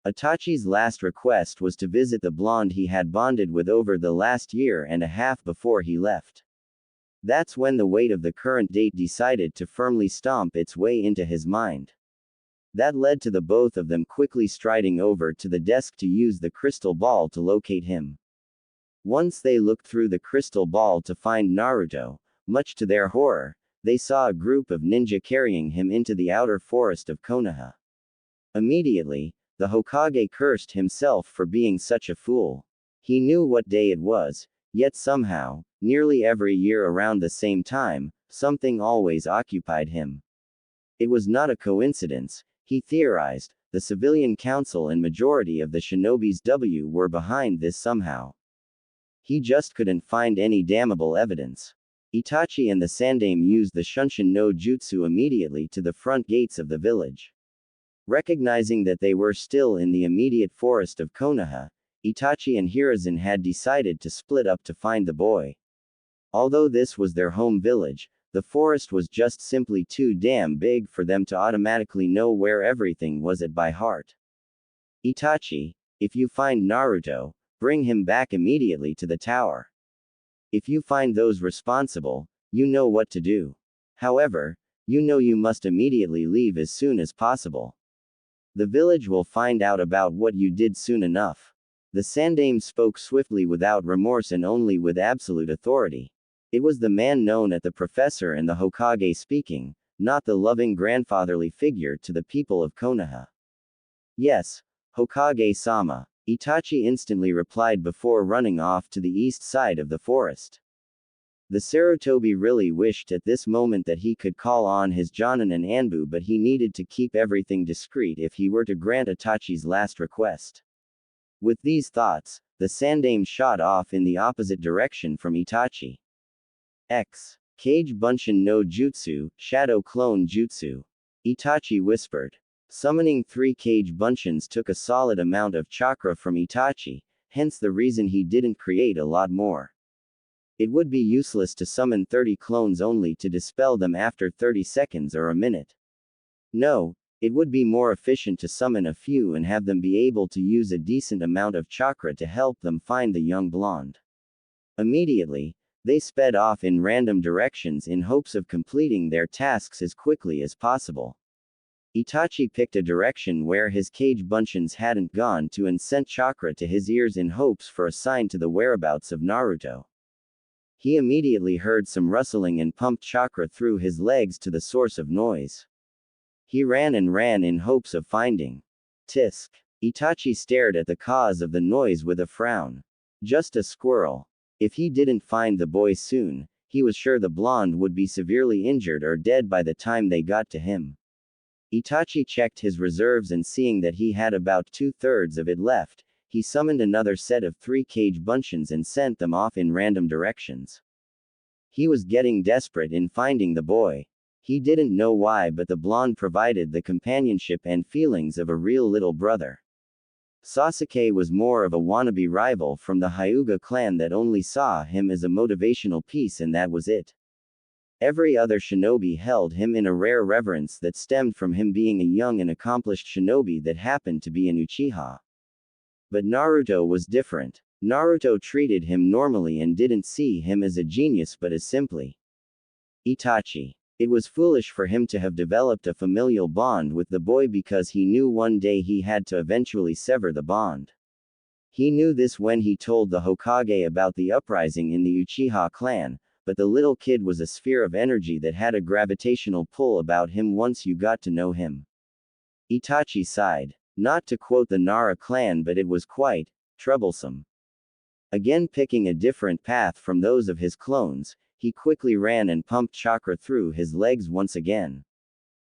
Itachi's last request was to visit the blonde he had bonded with over the last year and a half before he left. That's when the weight of the current date decided to firmly stomp its way into his mind. That led to the both of them quickly striding over to the desk to use the crystal ball to locate him. Once they looked through the crystal ball to find Naruto, much to their horror, they saw a group of ninja carrying him into the outer forest of Konoha. Immediately, the Hokage cursed himself for being such a fool. He knew what day it was, yet somehow, nearly every year around the same time, something always occupied him. It was not a coincidence, he theorized, the civilian council and majority of the shinobi's were behind this somehow. He just couldn't find any damnable evidence. Itachi and the Sandaime used the Shunshin no Jutsu immediately to the front gates of the village. Recognizing that they were still in the immediate forest of Konoha, Itachi and Hiruzen had decided to split up to find the boy. Although this was their home village, the forest was just simply too damn big for them to automatically know where everything was at by heart. Itachi, if you find Naruto, bring him back immediately to the tower. If you find those responsible, you know what to do. However, you know you must immediately leave as soon as possible. The village will find out about what you did soon enough. The Sandaime spoke swiftly without remorse and only with absolute authority. It was the man known as the professor and the Hokage speaking, not the loving grandfatherly figure to the people of Konoha. Yes, Hokage-sama, Itachi instantly replied before running off to the east side of the forest. The Sarutobi really wished at this moment that he could call on his Jonin and Anbu, but he needed to keep everything discreet if he were to grant Itachi's last request. With these thoughts, the Sandaime shot off in the opposite direction from Itachi. Kage Bunshin no Jutsu, Shadow Clone Jutsu. Itachi whispered. Summoning 3 Kage Bunshins took a solid amount of chakra from Itachi, hence the reason he didn't create a lot more. It would be useless to summon 30 clones only to dispel them after 30 seconds or a minute. No, it would be more efficient to summon a few and have them be able to use a decent amount of chakra to help them find the young blonde. Immediately, they sped off in random directions in hopes of completing their tasks as quickly as possible. Itachi picked a direction where his Kage Bunshins hadn't gone to and sent chakra to his ears in hopes for a sign to the whereabouts of Naruto. He immediately heard some rustling and pumped chakra through his legs to the source of noise. He ran and ran in hopes of finding. Tisk. Itachi stared at the cause of the noise with a frown. Just a squirrel. If he didn't find the boy soon, he was sure the blonde would be severely injured or dead by the time they got to him. Itachi checked his reserves and seeing that he had about 2/3 of it left, he summoned another set of 3 Kage Bunshins and sent them off in random directions. He was getting desperate in finding the boy. He didn't know why, but the blonde provided the companionship and feelings of a real little brother. Sasuke was more of a wannabe rival from the Hyuga clan that only saw him as a motivational piece, and that was it. Every other shinobi held him in a rare reverence that stemmed from him being a young and accomplished shinobi that happened to be an Uchiha. But Naruto was different. Naruto treated him normally and didn't see him as a genius but as simply Itachi. It was foolish for him to have developed a familial bond with the boy because he knew one day he had to eventually sever the bond. He knew this when he told the Hokage about the uprising in the Uchiha clan, but the little kid was a sphere of energy that had a gravitational pull about him once you got to know him. Itachi sighed. Not to quote the Nara clan, but it was quite troublesome. Again picking a different path from those of his clones, he quickly ran and pumped chakra through his legs once again.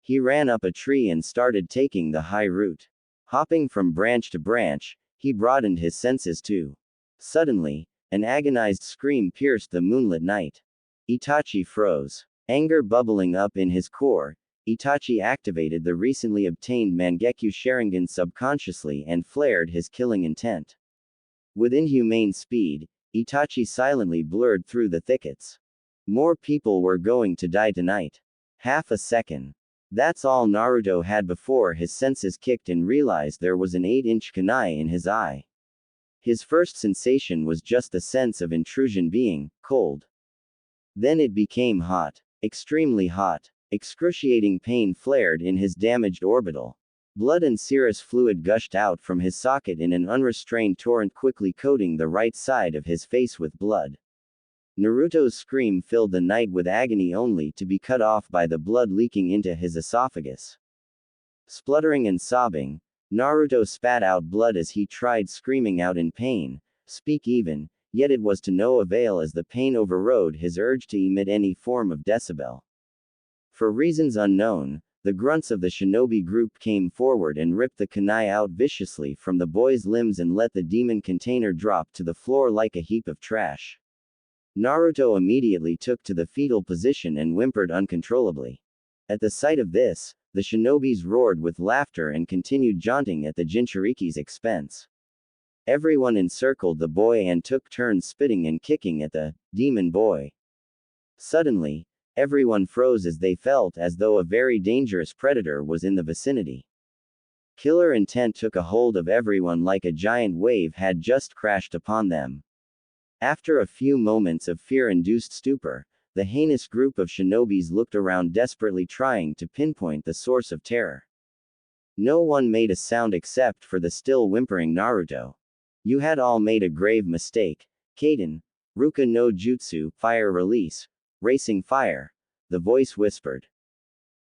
He ran up a tree and started taking the high route. Hopping from branch to branch, he broadened his senses too. Suddenly, an agonized scream pierced the moonlit night. Itachi froze. Anger bubbling up in his core, Itachi activated the recently obtained Mangekyo Sharingan subconsciously and flared his killing intent. With inhumane speed, Itachi silently blurred through the thickets. More people were going to die tonight. Half a second. That's all Naruto had before his senses kicked and realized there was an 8-inch kunai in his eye. His first sensation was just the sense of intrusion being cold. Then it became hot. Extremely hot. Excruciating pain flared in his damaged orbital. Blood and serous fluid gushed out from his socket in an unrestrained torrent, quickly coating the right side of his face with blood. Naruto's scream filled the night with agony only to be cut off by the blood leaking into his esophagus. Spluttering and sobbing, Naruto spat out blood as he tried screaming out in pain, speak even, yet it was to no avail as the pain overrode his urge to emit any form of decibel. For reasons unknown, the grunts of the shinobi group came forward and ripped the kunai out viciously from the boy's limbs and let the demon container drop to the floor like a heap of trash. Naruto immediately took to the fetal position and whimpered uncontrollably. At the sight of this, The shinobis roared with laughter and continued jaunting at the Jinchuriki's expense. Everyone encircled the boy and took turns spitting and kicking at the demon boy. Suddenly, everyone froze as they felt as though a very dangerous predator was in the vicinity. Killer intent took a hold of everyone like a giant wave had just crashed upon them. After a few moments of fear-induced stupor, the heinous group of shinobis looked around desperately trying to pinpoint the source of terror. No one made a sound except for the still whimpering Naruto. You had all made a grave mistake. Kaden, Ruka no Jutsu, fire release, racing fire, the voice whispered.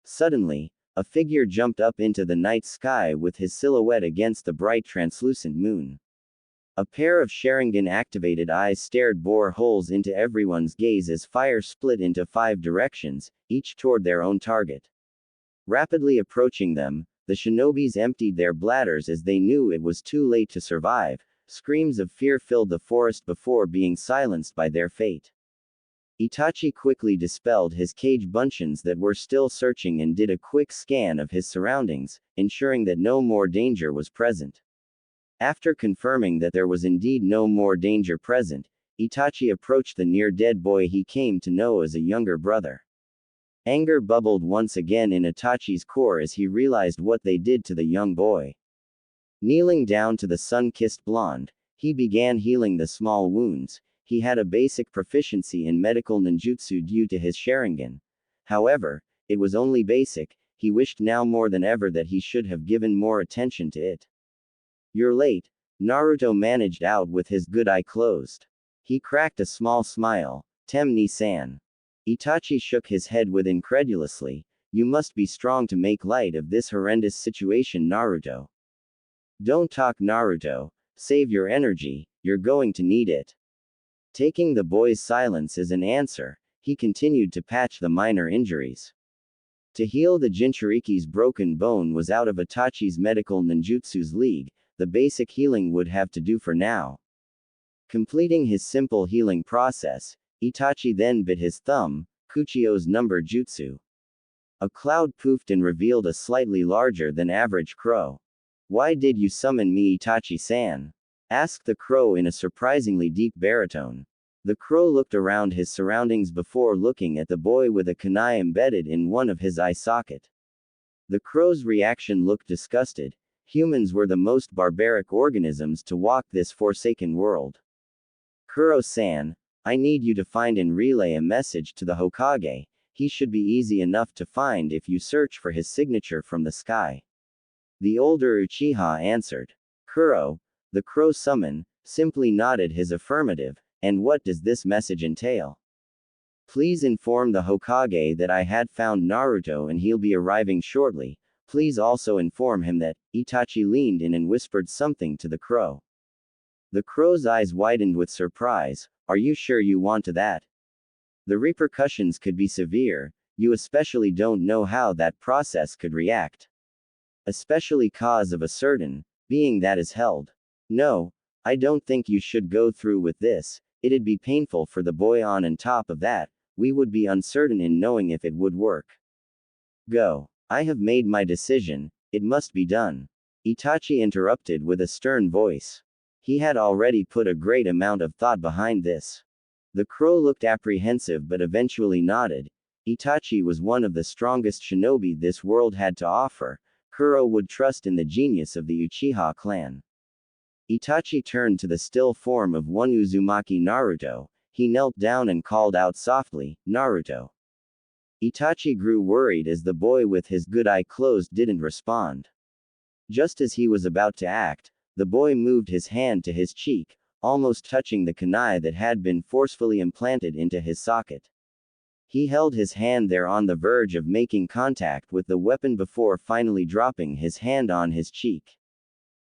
Suddenly, a figure jumped up into the night sky with his silhouette against the bright translucent moon. A pair of Sharingan-activated eyes stared bore holes into everyone's gaze as fire split into 5 directions, each toward their own target. Rapidly approaching them, the shinobis emptied their bladders as they knew it was too late to survive. Screams of fear filled the forest before being silenced by their fate. Itachi quickly dispelled his cage buncheons that were still searching and did a quick scan of his surroundings, ensuring that no more danger was present. After confirming that there was indeed no more danger present, Itachi approached the near-dead boy he came to know as a younger brother. Anger bubbled once again in Itachi's core as he realized what they did to the young boy. Kneeling down to the sun-kissed blonde, he began healing the small wounds. He had a basic proficiency in medical ninjutsu due to his Sharingan. However, it was only basic. He wished now more than ever that he should have given more attention to it. "You're late," Naruto managed out with his good eye closed. He cracked a small smile. "Temni-san." Itachi shook his head with incredulously. "You must be strong to make light of this horrendous situation, Naruto." "Don't talk, Naruto. Save your energy, you're going to need it." Taking the boy's silence as an answer, he continued to patch the minor injuries. To heal the Jinchuriki's broken bone was out of Itachi's medical ninjutsu's league. The basic healing would have to do for now. Completing his simple healing process, Itachi then bit his thumb, Kuchio's number jutsu. A cloud poofed and revealed a slightly larger than average crow. "Why did you summon me, Itachi-san?" asked the crow in a surprisingly deep baritone. The crow looked around his surroundings before looking at the boy with a kunai embedded in one of his eye socket. The crow's reaction looked disgusted. Humans were the most barbaric organisms to walk this forsaken world. "Kuro-san, I need you to find and relay a message to the Hokage. He should be easy enough to find if you search for his signature from the sky." The older Uchiha answered. Kuro, the crow summon, simply nodded his affirmative. "And what does this message entail?" "Please inform the Hokage that I had found Naruto and he'll be arriving shortly. Please also inform him that." Itachi leaned in and whispered something to the crow. The crow's eyes widened with surprise. "Are you sure you want to that? The repercussions could be severe. You especially don't know how that process could react. Especially cause of a certain being that is held. No, I don't think you should go through with this. It'd be painful for the boy on top of that, we would be uncertain in knowing if it would work. Go. I have made my decision, it must be done." Itachi interrupted with a stern voice. He had already put a great amount of thought behind this. The crow looked apprehensive but eventually nodded. Itachi was one of the strongest shinobi this world had to offer. Kuro would trust in the genius of the Uchiha clan. Itachi turned to the still form of one Uzumaki Naruto. He knelt down and called out softly, "Naruto." Itachi grew worried as the boy with his good eye closed didn't respond. Just as he was about to act, the boy moved his hand to his cheek, almost touching the kunai that had been forcefully implanted into his socket. He held his hand there on the verge of making contact with the weapon before finally dropping his hand on his cheek.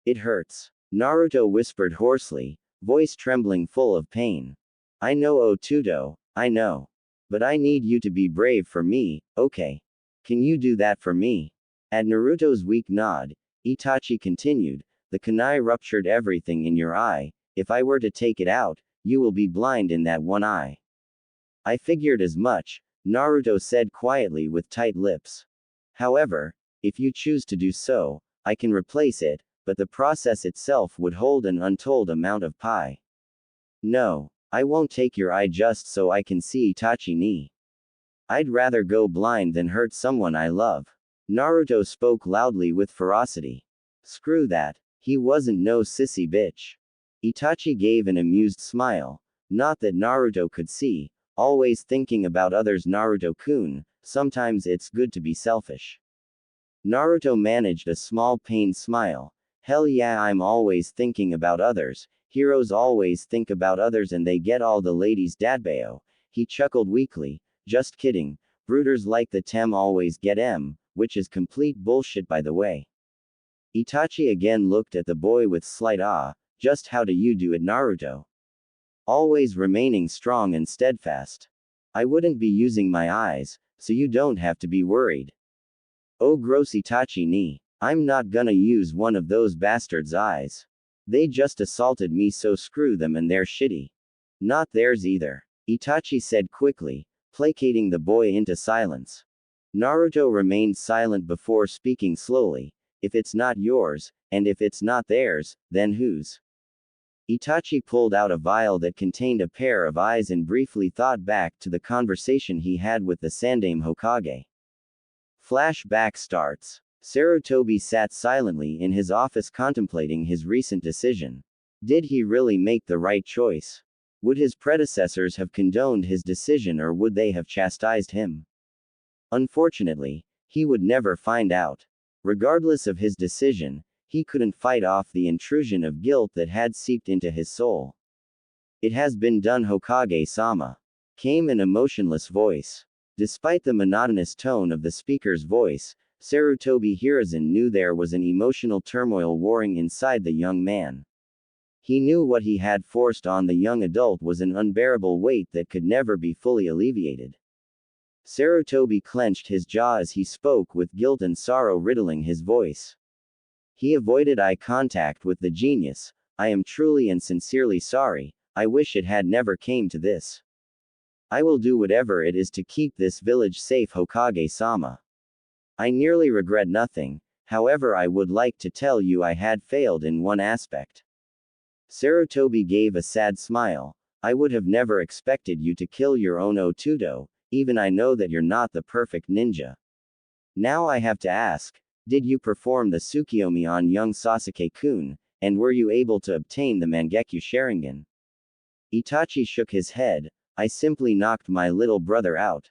"It hurts," Naruto whispered hoarsely, voice trembling full of pain. "I know, Otuto, I know. But I need you to be brave for me, okay? Can you do that for me?" At Naruto's weak nod, Itachi continued, "The kunai ruptured everything in your eye. If I were to take it out, you will be blind in that one eye." "I figured as much," Naruto said quietly with tight lips. "However, If you choose to do so, I can replace it, but the process itself would hold an untold amount of pi. No, I won't take your eye just so I can see Itachi ni. I'd rather go blind than hurt someone I love. Naruto spoke loudly with ferocity. Screw that. He wasn't no sissy bitch. Itachi gave an amused smile. Not that Naruto could see, always thinking about others. Naruto-kun, sometimes it's good to be selfish. Naruto managed a small pained smile. Hell yeah, I'm always thinking about others. Heroes always think about others and they get all the ladies. Dadbao. He chuckled weakly. Just kidding. Brooders like the Tem always get M, which is complete bullshit by the way. Itachi again looked at the boy with slight awe. Just how do you do it, Naruto? Always remaining strong and steadfast. I wouldn't be using my eyes, so you don't have to be worried. Oh gross Itachi ni. I'm not gonna use one of those bastards' eyes. They just assaulted me, so screw them and they're shitty. Not theirs either. Itachi said quickly, placating the boy into silence. Naruto remained silent before speaking slowly. If it's not yours, and if it's not theirs, then whose? Itachi pulled out a vial that contained a pair of eyes and briefly thought back to the conversation he had with the Sandaime Hokage. Flashback starts. Sarutobi sat silently in his office contemplating his recent decision. Did he really make the right choice? Would his predecessors have condoned his decision or would they have chastised him? Unfortunately, he would never find out. Regardless of his decision, he couldn't fight off the intrusion of guilt that had seeped into his soul. It has been done, Hokage-sama. Came an emotionless voice. Despite the monotonous tone of the speaker's voice, Sarutobi Hiruzen knew there was an emotional turmoil warring inside the young man. He knew what he had forced on the young adult was an unbearable weight that could never be fully alleviated. Sarutobi clenched his jaw as he spoke with guilt and sorrow riddling his voice. He avoided eye contact with the genius. I am truly and sincerely sorry. I wish it had never came to this. I will do whatever it is to keep this village safe, Hokage-sama. I nearly regret nothing, however I would like to tell you I had failed in one aspect. Sarutobi gave a sad smile. I would have never expected you to kill your own Otudo, even I know that you're not the perfect ninja. Now I have to ask, did you perform the Tsukiyomi on young Sasuke-kun, and were you able to obtain the Mangekyo Sharingan? Itachi shook his head. I simply knocked my little brother out.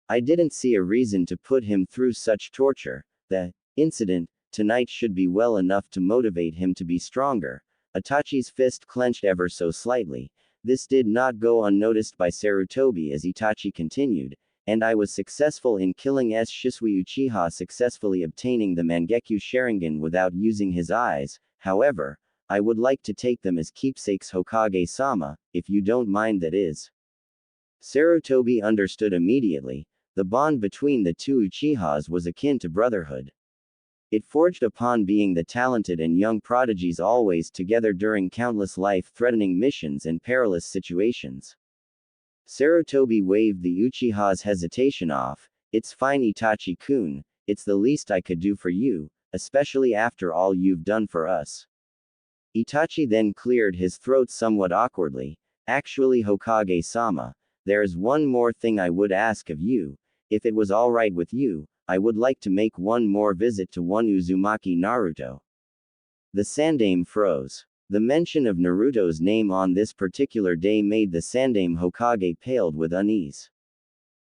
I didn't see a reason to put him through such torture. The incident tonight should be well enough to motivate him to be stronger. Itachi's fist clenched ever so slightly. This did not go unnoticed by Sarutobi as Itachi continued, and I was successful in killing Shisui Uchiha, successfully obtaining the Mangekyo Sharingan without using his eyes. However, I would like to take them as keepsakes, Hokage-sama, if you don't mind, that is. Sarutobi understood immediately. The bond between the two Uchihas was akin to brotherhood. It forged upon being the talented and young prodigies always together during countless life-threatening missions and perilous situations. Sarutobi waved the Uchiha's hesitation off. It's fine, Itachi-kun, it's the least I could do for you, especially after all you've done for us. Itachi then cleared his throat somewhat awkwardly. Actually, Hokage-sama, there's one more thing I would ask of you. If it was alright with you, I would like to make one more visit to one Uzumaki Naruto. The Sandaime froze. The mention of Naruto's name on this particular day made the Sandaime Hokage paled with unease.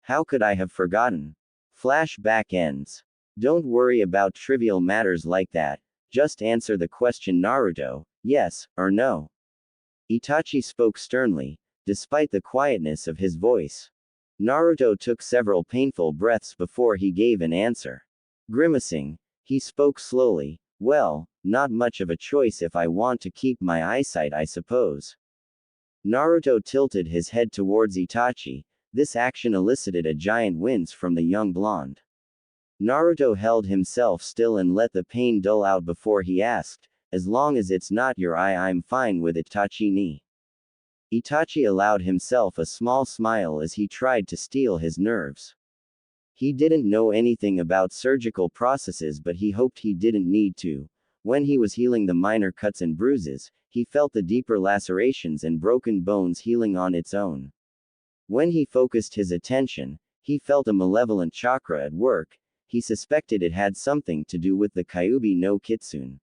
How could I have forgotten? Flashback ends. Don't worry about trivial matters like that, just answer the question, Naruto, yes or no. Itachi spoke sternly, despite the quietness of his voice. Naruto took several painful breaths before he gave an answer. Grimacing, he spoke slowly. Well, not much of a choice if I want to keep my eyesight, I suppose. Naruto tilted his head towards Itachi. This action elicited a giant wince from the young blonde. Naruto held himself still and let the pain dull out before he asked, as long as it's not your eye, I'm fine with it, Itachi-ni. Itachi allowed himself a small smile as he tried to steel his nerves. He didn't know anything about surgical processes, but he hoped he didn't need to. When he was healing the minor cuts and bruises, he felt the deeper lacerations and broken bones healing on its own. When he focused his attention, he felt a malevolent chakra at work. He suspected it had something to do with the Kyuubi no Kitsune.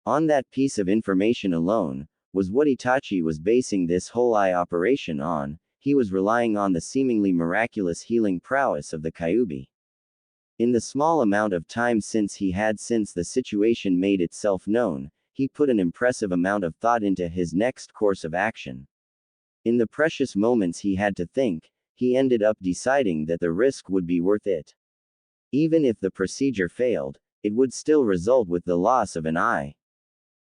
On that piece of information alone, was what Itachi was basing this whole eye operation on. He was relying on the seemingly miraculous healing prowess of the Kyuubi. In the small amount of time since the situation made itself known, he put an impressive amount of thought into his next course of action. In the precious moments he had to think, he ended up deciding that the risk would be worth it. Even if the procedure failed, it would still result with the loss of an eye.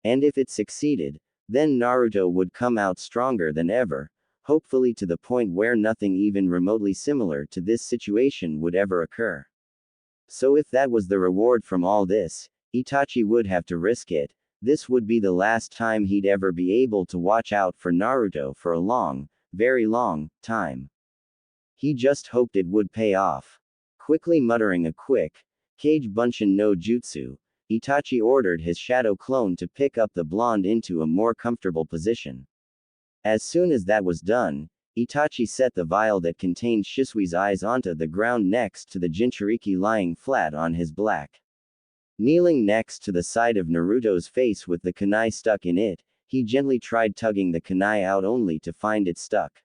And if it succeeded, then Naruto would come out stronger than ever, hopefully to the point where nothing even remotely similar to this situation would ever occur. So if that was the reward from all this, Itachi would have to risk it. This would be the last time he'd ever be able to watch out for Naruto for a long, very long, time. He just hoped it would pay off. Quickly muttering a quick, Kage Bunshin no Jutsu, Itachi ordered his shadow clone to pick up the blonde into a more comfortable position. As soon as that was done, Itachi set the vial that contained Shisui's eyes onto the ground next to the Jinchuriki lying flat on his back. Kneeling next to the side of Naruto's face with the kunai stuck in it, he gently tried tugging the kunai out only to find it stuck.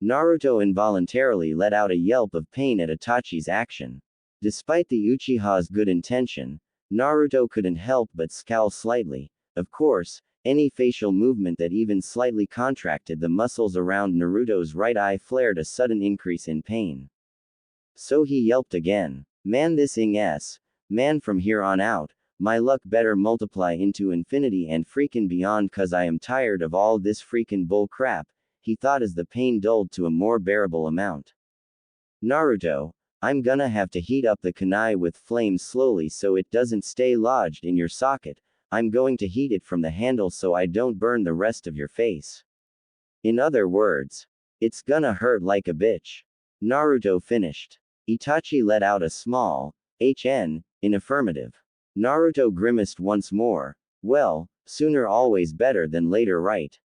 Naruto involuntarily let out a yelp of pain at Itachi's action. Despite the Uchiha's good intention, Naruto couldn't help but scowl slightly. Of course, any facial movement that even slightly contracted the muscles around Naruto's right eye flared a sudden increase in pain. So he yelped again. Man, this ing-s. Man, from here on out, my luck better multiply into infinity and freakin' beyond, cause I am tired of all this freakin' bull crap, he thought as the pain dulled to a more bearable amount. Naruto, I'm gonna have to heat up the kunai with flames slowly so it doesn't stay lodged in your socket. I'm going to heat it from the handle so I don't burn the rest of your face. In other words, it's gonna hurt like a bitch. Naruto finished. Itachi let out a small, HN, in affirmative. Naruto grimaced once more. Well, sooner always better than later, right?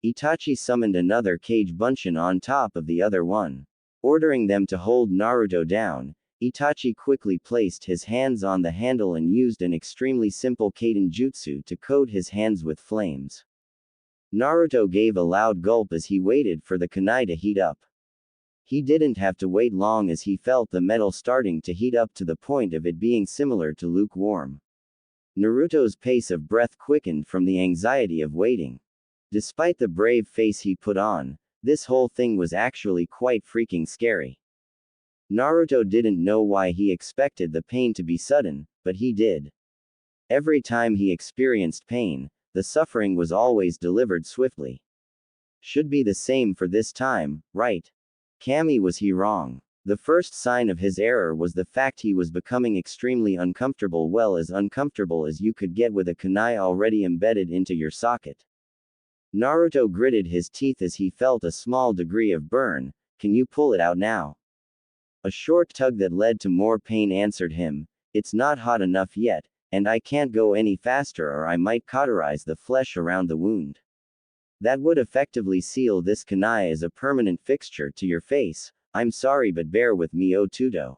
Itachi summoned another Kage Bunshin on top of the other one. Ordering them to hold Naruto down, Itachi quickly placed his hands on the handle and used an extremely simple Kaden Jutsu to coat his hands with flames. Naruto gave a loud gulp as he waited for the kunai to heat up. He didn't have to wait long as he felt the metal starting to heat up to the point of it being similar to lukewarm. Naruto's pace of breath quickened from the anxiety of waiting. Despite the brave face he put on, this whole thing was actually quite freaking scary. Naruto didn't know why he expected the pain to be sudden, but he did. Every time he experienced pain, the suffering was always delivered swiftly. Should be the same for this time, right? Kami, was he wrong? The first sign of his error was the fact he was becoming extremely uncomfortable, well, as uncomfortable as you could get with a kunai already embedded into your socket. Naruto gritted his teeth as he felt a small degree of burn. Can you pull it out now? A short tug that led to more pain answered him. It's not hot enough yet, and I can't go any faster or I might cauterize the flesh around the wound. That would effectively seal this kunai as a permanent fixture to your face. I'm sorry, but bear with me, Otudo.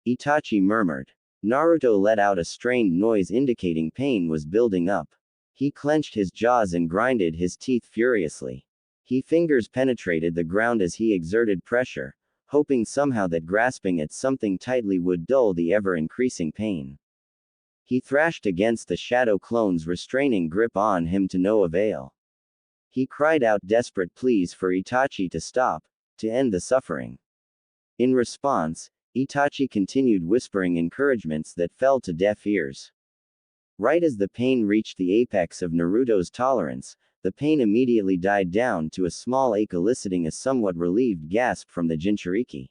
Itachi murmured. Naruto let out a strained noise indicating pain was building up. He clenched his jaws and grinded his teeth furiously. His fingers penetrated the ground as he exerted pressure, hoping somehow that grasping at something tightly would dull the ever-increasing pain. He thrashed against the shadow clone's restraining grip on him to no avail. He cried out desperate pleas for Itachi to stop, to end the suffering. In response, Itachi continued whispering encouragements that fell to deaf ears. Right as the pain reached the apex of Naruto's tolerance, the pain immediately died down to a small ache, eliciting a somewhat relieved gasp from the Jinchuriki.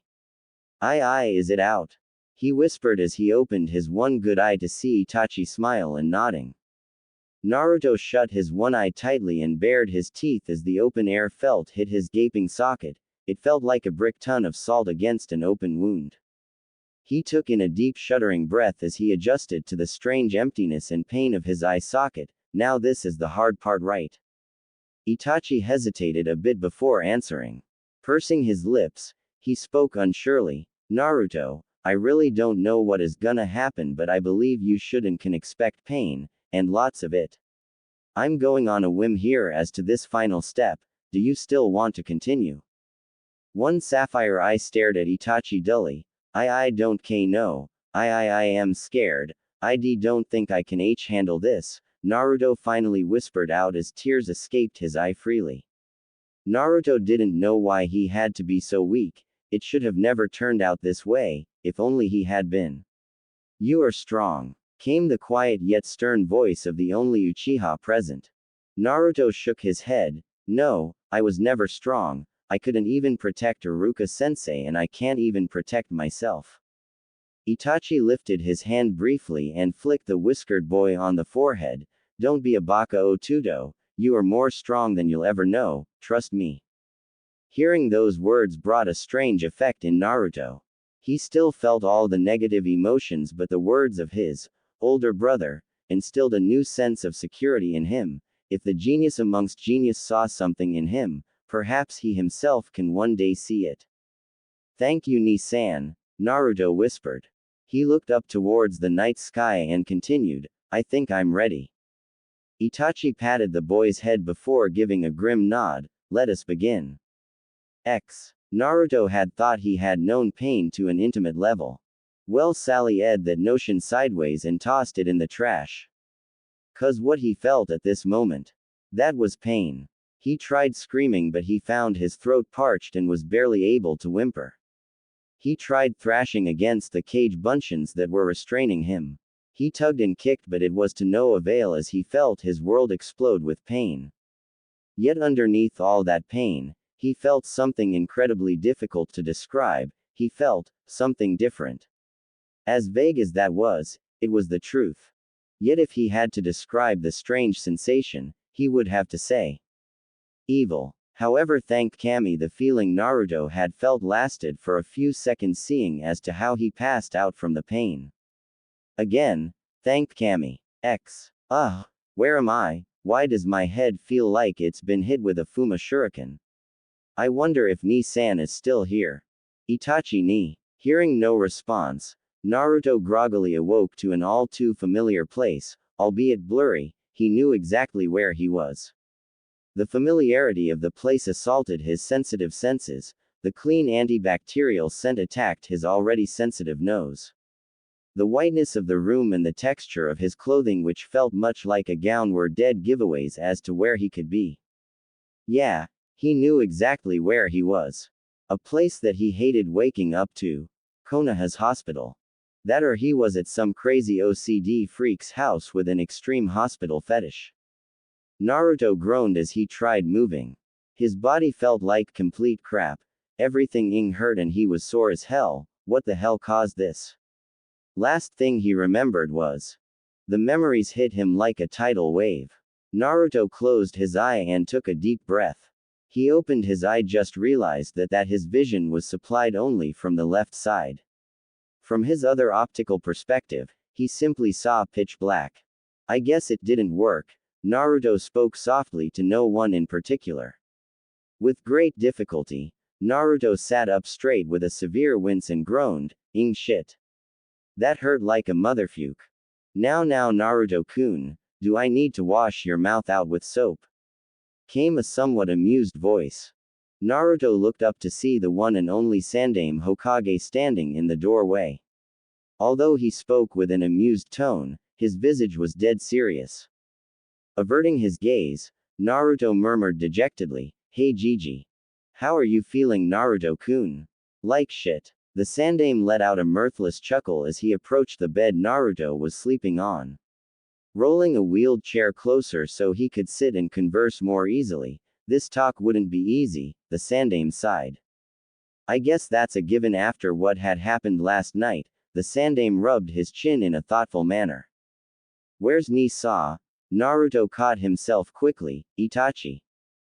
Aye, is it out? He whispered as he opened his one good eye to see Itachi smile and nodding. Naruto shut his one eye tightly and bared his teeth as the open air felt hit his gaping socket. It felt like a brick ton of salt against an open wound. He took in a deep shuddering breath as he adjusted to the strange emptiness and pain of his eye socket. Now this is the hard part, right? Itachi hesitated a bit before answering. Pursing his lips, he spoke unsurely. Naruto, I really don't know what is gonna happen, but I believe you should and can expect pain, and lots of it. I'm going on a whim here as to this final step. Do you still want to continue? One sapphire eye stared at Itachi dully. I don't know. I am scared. Don't think I can handle this. Naruto finally whispered out as tears escaped his eye freely. Naruto didn't know why he had to be so weak. It should have never turned out this way, if only he had been. You are strong, came the quiet yet stern voice of the only Uchiha present. Naruto shook his head. No, I was never strong. I couldn't even protect Iruka-sensei, and I can't even protect myself. Itachi lifted his hand briefly and flicked the whiskered boy on the forehead. Don't be a baka Otudo, you are more strong than you'll ever know, trust me. Hearing those words brought a strange effect in Naruto. He still felt all the negative emotions, but the words of his older brother instilled a new sense of security in him. If the genius amongst genius saw something in him, perhaps he himself can one day see it. Thank you, Ni-san, Naruto whispered. He looked up towards the night sky and continued, I think I'm ready. Itachi patted the boy's head before giving a grim nod. Let us begin. Naruto had thought he had known pain to an intimate level. Well, Sally ed that notion sideways and tossed it in the trash. 'Cause what he felt at this moment. That was pain. He tried screaming, but he found his throat parched and was barely able to whimper. He tried thrashing against the cage buncheons that were restraining him. He tugged and kicked, but it was to no avail as he felt his world explode with pain. Yet underneath all that pain, he felt something incredibly difficult to describe. He felt something different. As vague as that was, it was the truth. Yet if he had to describe the strange sensation, he would have to say evil. However, thanked Kami, the feeling Naruto had felt lasted for a few seconds, seeing as to how he passed out from the pain. Again, thanked Kami. Where am I? Why does my head feel like it's been hit with a Fuma shuriken? I wonder if Ni-san is still here. Itachi Ni. Hearing no response, Naruto groggily awoke to an all too familiar place, albeit blurry. He knew exactly where he was. The familiarity of the place assaulted his sensitive senses. The clean antibacterial scent attacked his already sensitive nose. The whiteness of the room and the texture of his clothing, which felt much like a gown, were dead giveaways as to where he could be. Yeah, he knew exactly where he was. A place that he hated waking up to. Konoha's hospital. That or he was at some crazy OCD freak's house with an extreme hospital fetish. Naruto groaned as he tried moving. His body felt like complete crap. Everything hurt and he was sore as hell. What the hell caused this? Last thing he remembered was. The memories hit him like a tidal wave. Naruto closed his eye and took a deep breath. He opened his eye, just realized that his vision was supplied only from the left side. From his other optical perspective, he simply saw pitch black. I guess it didn't work. Naruto spoke softly to no one in particular. With great difficulty, Naruto sat up straight with a severe wince and groaned, shit. That hurt like a motherfuck. Now Naruto-kun, do I need to wash your mouth out with soap? Came a somewhat amused voice. Naruto looked up to see the one and only Sandaime Hokage standing in the doorway. Although he spoke with an amused tone, his visage was dead serious. Averting his gaze, Naruto murmured dejectedly, Hey Gigi. How are you feeling, Naruto-kun? Like shit. The Sandaime let out a mirthless chuckle as he approached the bed Naruto was sleeping on. Rolling a wheeled chair closer so he could sit and converse more easily. This talk wouldn't be easy, the Sandaime sighed. I guess that's a given after what had happened last night. The Sandaime rubbed his chin in a thoughtful manner. Where's Ni-sa? Naruto caught himself quickly. Itachi.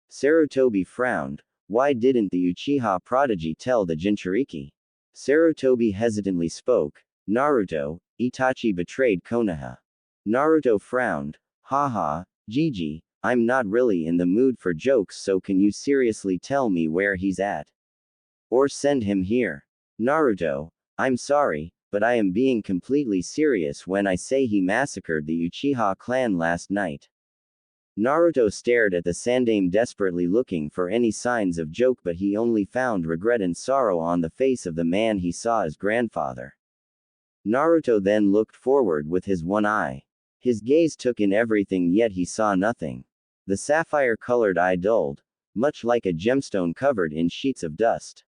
Sarutobi frowned. Why didn't the Uchiha prodigy tell the Jinchuriki? Sarutobi hesitantly spoke. Naruto, Itachi betrayed Konoha. Naruto frowned. Haha, Gigi, I'm not really in the mood for jokes, so can you seriously tell me where he's at? Or send him here. Naruto, I'm sorry, but I am being completely serious when I say he massacred the Uchiha clan last night. Naruto stared at the Sandaime desperately looking for any signs of joke, but he only found regret and sorrow on the face of the man he saw as grandfather. Naruto then looked forward with his one eye. His gaze took in everything, yet he saw nothing. The sapphire-colored eye dulled, much like a gemstone covered in sheets of dust.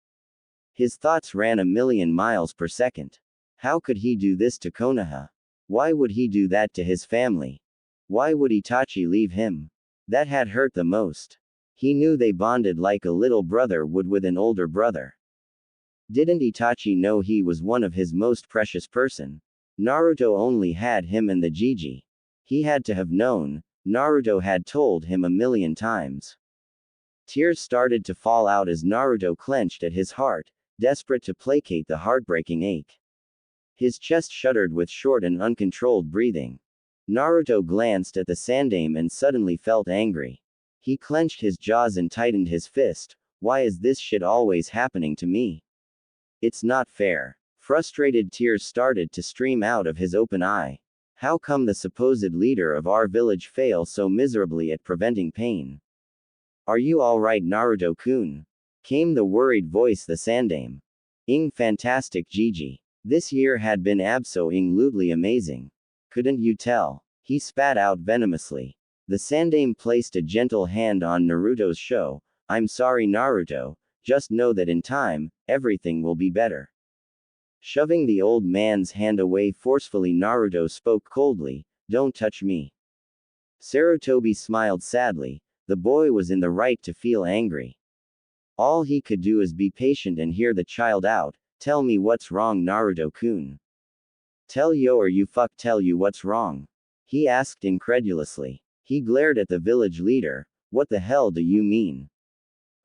His thoughts ran 1,000,000 miles per second. How could he do this to Konoha? Why would he do that to his family? Why would Itachi leave him? That had hurt the most. He knew they bonded like a little brother would with an older brother. Didn't Itachi know he was one of his most precious person? Naruto only had him and the Gigi. He had to have known. Naruto had told him 1,000,000 times. Tears started to fall out as Naruto clenched at his heart, desperate to placate the heartbreaking ache. His chest shuddered with short and uncontrolled breathing. Naruto glanced at the Sandaime and suddenly felt angry. He clenched his jaws and tightened his fist. Why is this shit always happening to me? It's not fair. Frustrated tears started to stream out of his open eye. How come the supposed leader of our village fails so miserably at preventing pain? Are you alright, Naruto-kun? Came the worried voice the Sandaime. Fantastic, Gigi. This year had been abso-lutely amazing. Couldn't you tell? He spat out venomously. The Sandaime placed a gentle hand on Naruto's shoulder. I'm sorry, Naruto, just know that in time, everything will be better. Shoving the old man's hand away forcefully, Naruto spoke coldly, don't touch me. Sarutobi smiled sadly. The boy was in the right to feel angry. All he could do is be patient and hear the child out. Tell me what's wrong, Naruto-kun. Tell you what's wrong? He asked incredulously. He glared at the village leader. What the hell do you mean?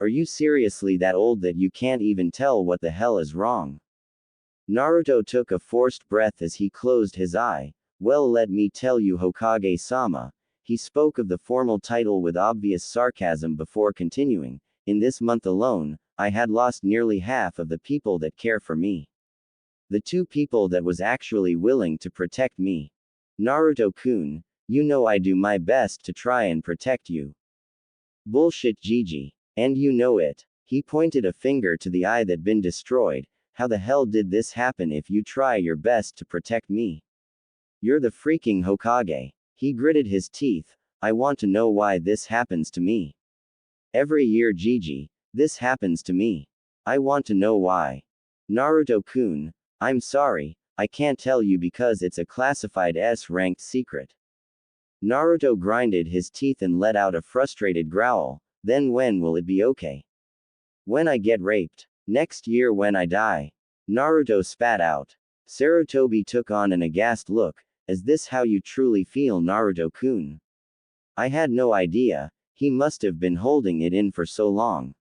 Are you seriously that old that you can't even tell what the hell is wrong? Naruto took a forced breath as he closed his eye. Well, let me tell you, Hokage-sama. He spoke of the formal title with obvious sarcasm before continuing. In this month alone, I had lost nearly half of the people that care for me. The two people that was actually willing to protect me. Naruto-kun, you know I do my best to try and protect you. Bullshit, Gigi. And you know it. He pointed a finger to the eye that been destroyed. How the hell did this happen if you try your best to protect me? You're the freaking Hokage. He gritted his teeth. I want to know why this happens to me. Every year, Gigi, this happens to me. I want to know why. Naruto-kun, I'm sorry, I can't tell you because it's a classified S-ranked secret. Naruto grinded his teeth and let out a frustrated growl. Then when will it be okay? When I get raped. Next year when I die. Naruto spat out. Sarutobi took on an aghast look. Is this how you truly feel, Naruto-kun? I had no idea. He must have been holding it in for so long.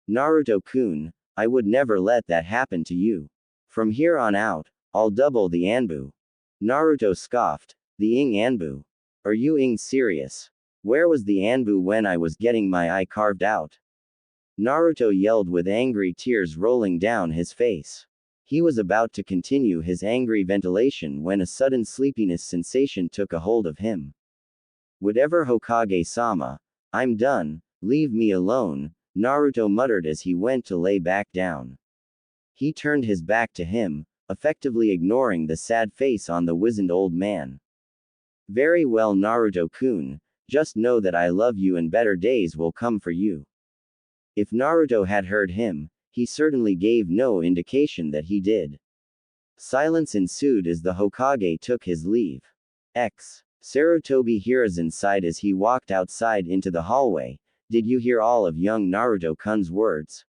Naruto-kun, I would never let that happen to you. From here on out, I'll double the Anbu. Naruto scoffed. The Anbu. Are you serious? Where was the Anbu when I was getting my eye carved out? Naruto yelled with angry tears rolling down his face. He was about to continue his angry ventilation when a sudden sleepiness sensation took a hold of him. Whatever, Hokage-sama. I'm done, leave me alone, Naruto muttered as he went to lay back down. He turned his back to him, effectively ignoring the sad face on the wizened old man. Very well, Naruto-kun, just know that I love you and better days will come for you. If Naruto had heard him, he certainly gave no indication that he did. Silence ensued as the Hokage took his leave. Sarutobi Hiruzen sighed as he walked outside into the hallway. Did you hear all of young Naruto-kun's words?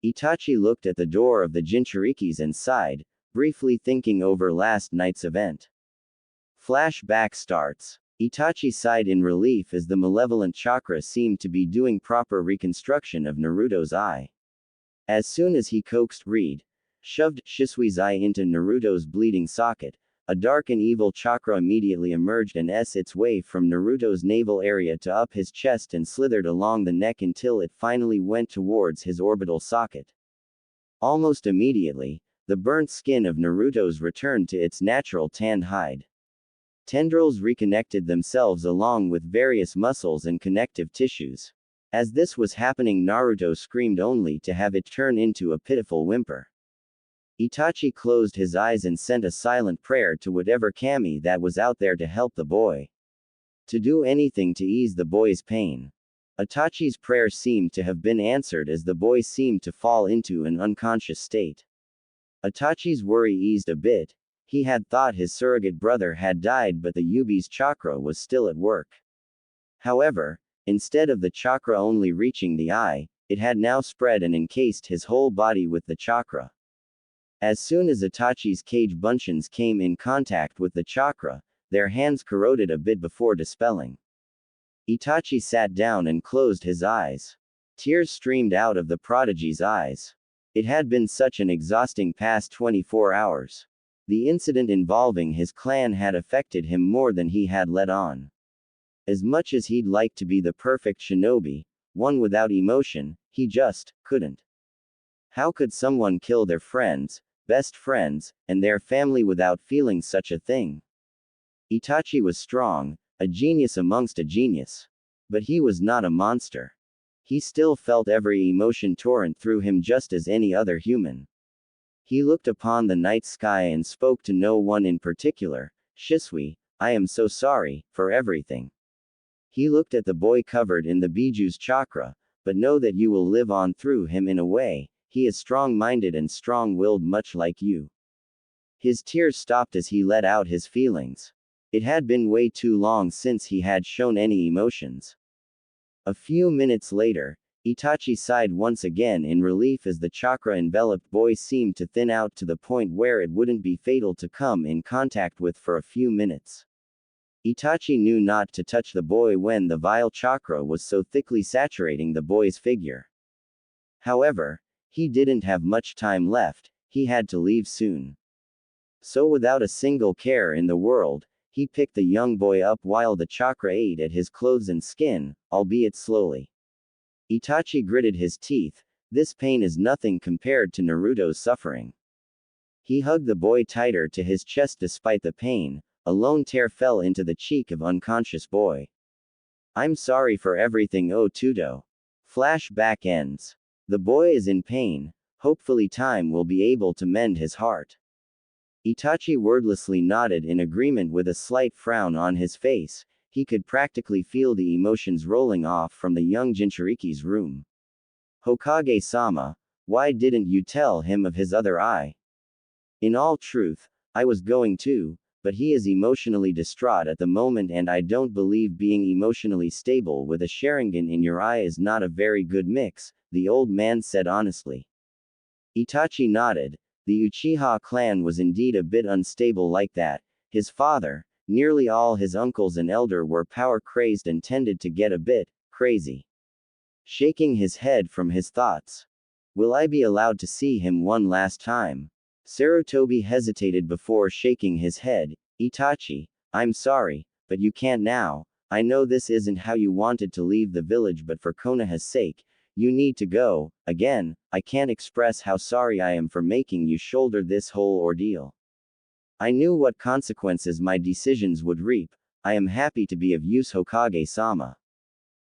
Itachi looked at the door of the Jinchurikis and sighed, briefly thinking over last night's event. Flashback starts. Itachi sighed in relief as the malevolent chakra seemed to be doing proper reconstruction of Naruto's eye. As soon as he coaxed shoved Shisui's eye into Naruto's bleeding socket, a dark and evil chakra immediately emerged and its way from Naruto's navel area to up his chest and slithered along the neck until it finally went towards his orbital socket. Almost immediately, the burnt skin of Naruto's returned to its natural tanned hide. Tendrils reconnected themselves along with various muscles and connective tissues. As this was happening, Naruto screamed only to have it turn into a pitiful whimper. Itachi closed his eyes and sent a silent prayer to whatever kami that was out there to help the boy. To do anything to ease the boy's pain. Itachi's prayer seemed to have been answered as the boy seemed to fall into an unconscious state. Itachi's worry eased a bit. He had thought his surrogate brother had died, but the Yubi's chakra was still at work. However, instead of the chakra only reaching the eye, it had now spread and encased his whole body with the chakra. As soon as Itachi's cage buncheons came in contact with the chakra, their hands corroded a bit before dispelling. Itachi sat down and closed his eyes. Tears streamed out of the prodigy's eyes. It had been such an exhausting past 24 hours. The incident involving his clan had affected him more than he had let on. As much as he'd like to be the perfect shinobi, one without emotion, he just couldn't. How could someone kill their friends, best friends, and their family without feeling such a thing? Itachi was strong, a genius amongst a genius. But he was not a monster. He still felt every emotion torrent through him just as any other human. He looked upon the night sky and spoke to no one in particular. Shisui, I am so sorry for everything. He looked at the boy covered in the Biju's chakra, but know that you will live on through him in a way. He is strong-minded and strong-willed much like you. His tears stopped as he let out his feelings. It had been way too long since he had shown any emotions. A few minutes later, Itachi sighed once again in relief as the chakra-enveloped boy seemed to thin out to the point where it wouldn't be fatal to come in contact with for a few minutes. Itachi knew not to touch the boy when the vile chakra was so thickly saturating the boy's figure. However, he didn't have much time left, he had to leave soon. So without a single care in the world, he picked the young boy up while the chakra ate at his clothes and skin, albeit slowly. Itachi gritted his teeth. This pain is nothing compared to Naruto's suffering. He hugged the boy tighter to his chest despite the pain. A lone tear fell into the cheek of unconscious boy. I'm sorry for everything, oh Tudo. Flashback ends. The boy is in pain. Hopefully time will be able to mend his heart. Itachi wordlessly nodded in agreement with a slight frown on his face. He could practically feel the emotions rolling off from the young Jinchuriki's room. Hokage-sama, why didn't you tell him of his other eye? In all truth, I was going to, but he is emotionally distraught at the moment and I don't believe being emotionally stable with a Sharingan in your eye is not a very good mix, the old man said honestly. Itachi nodded. The Uchiha clan was indeed a bit unstable like that. His father, nearly all his uncles and elder were power-crazed and tended to get a bit crazy. Shaking his head from his thoughts. Will I be allowed to see him one last time? Sarutobi hesitated before shaking his head. Itachi, I'm sorry, but you can't now. I know this isn't how you wanted to leave the village, but for Konoha's sake, you need to go. Again, I can't express how sorry I am for making you shoulder this whole ordeal. I knew what consequences my decisions would reap. I am happy to be of use, Hokage-sama.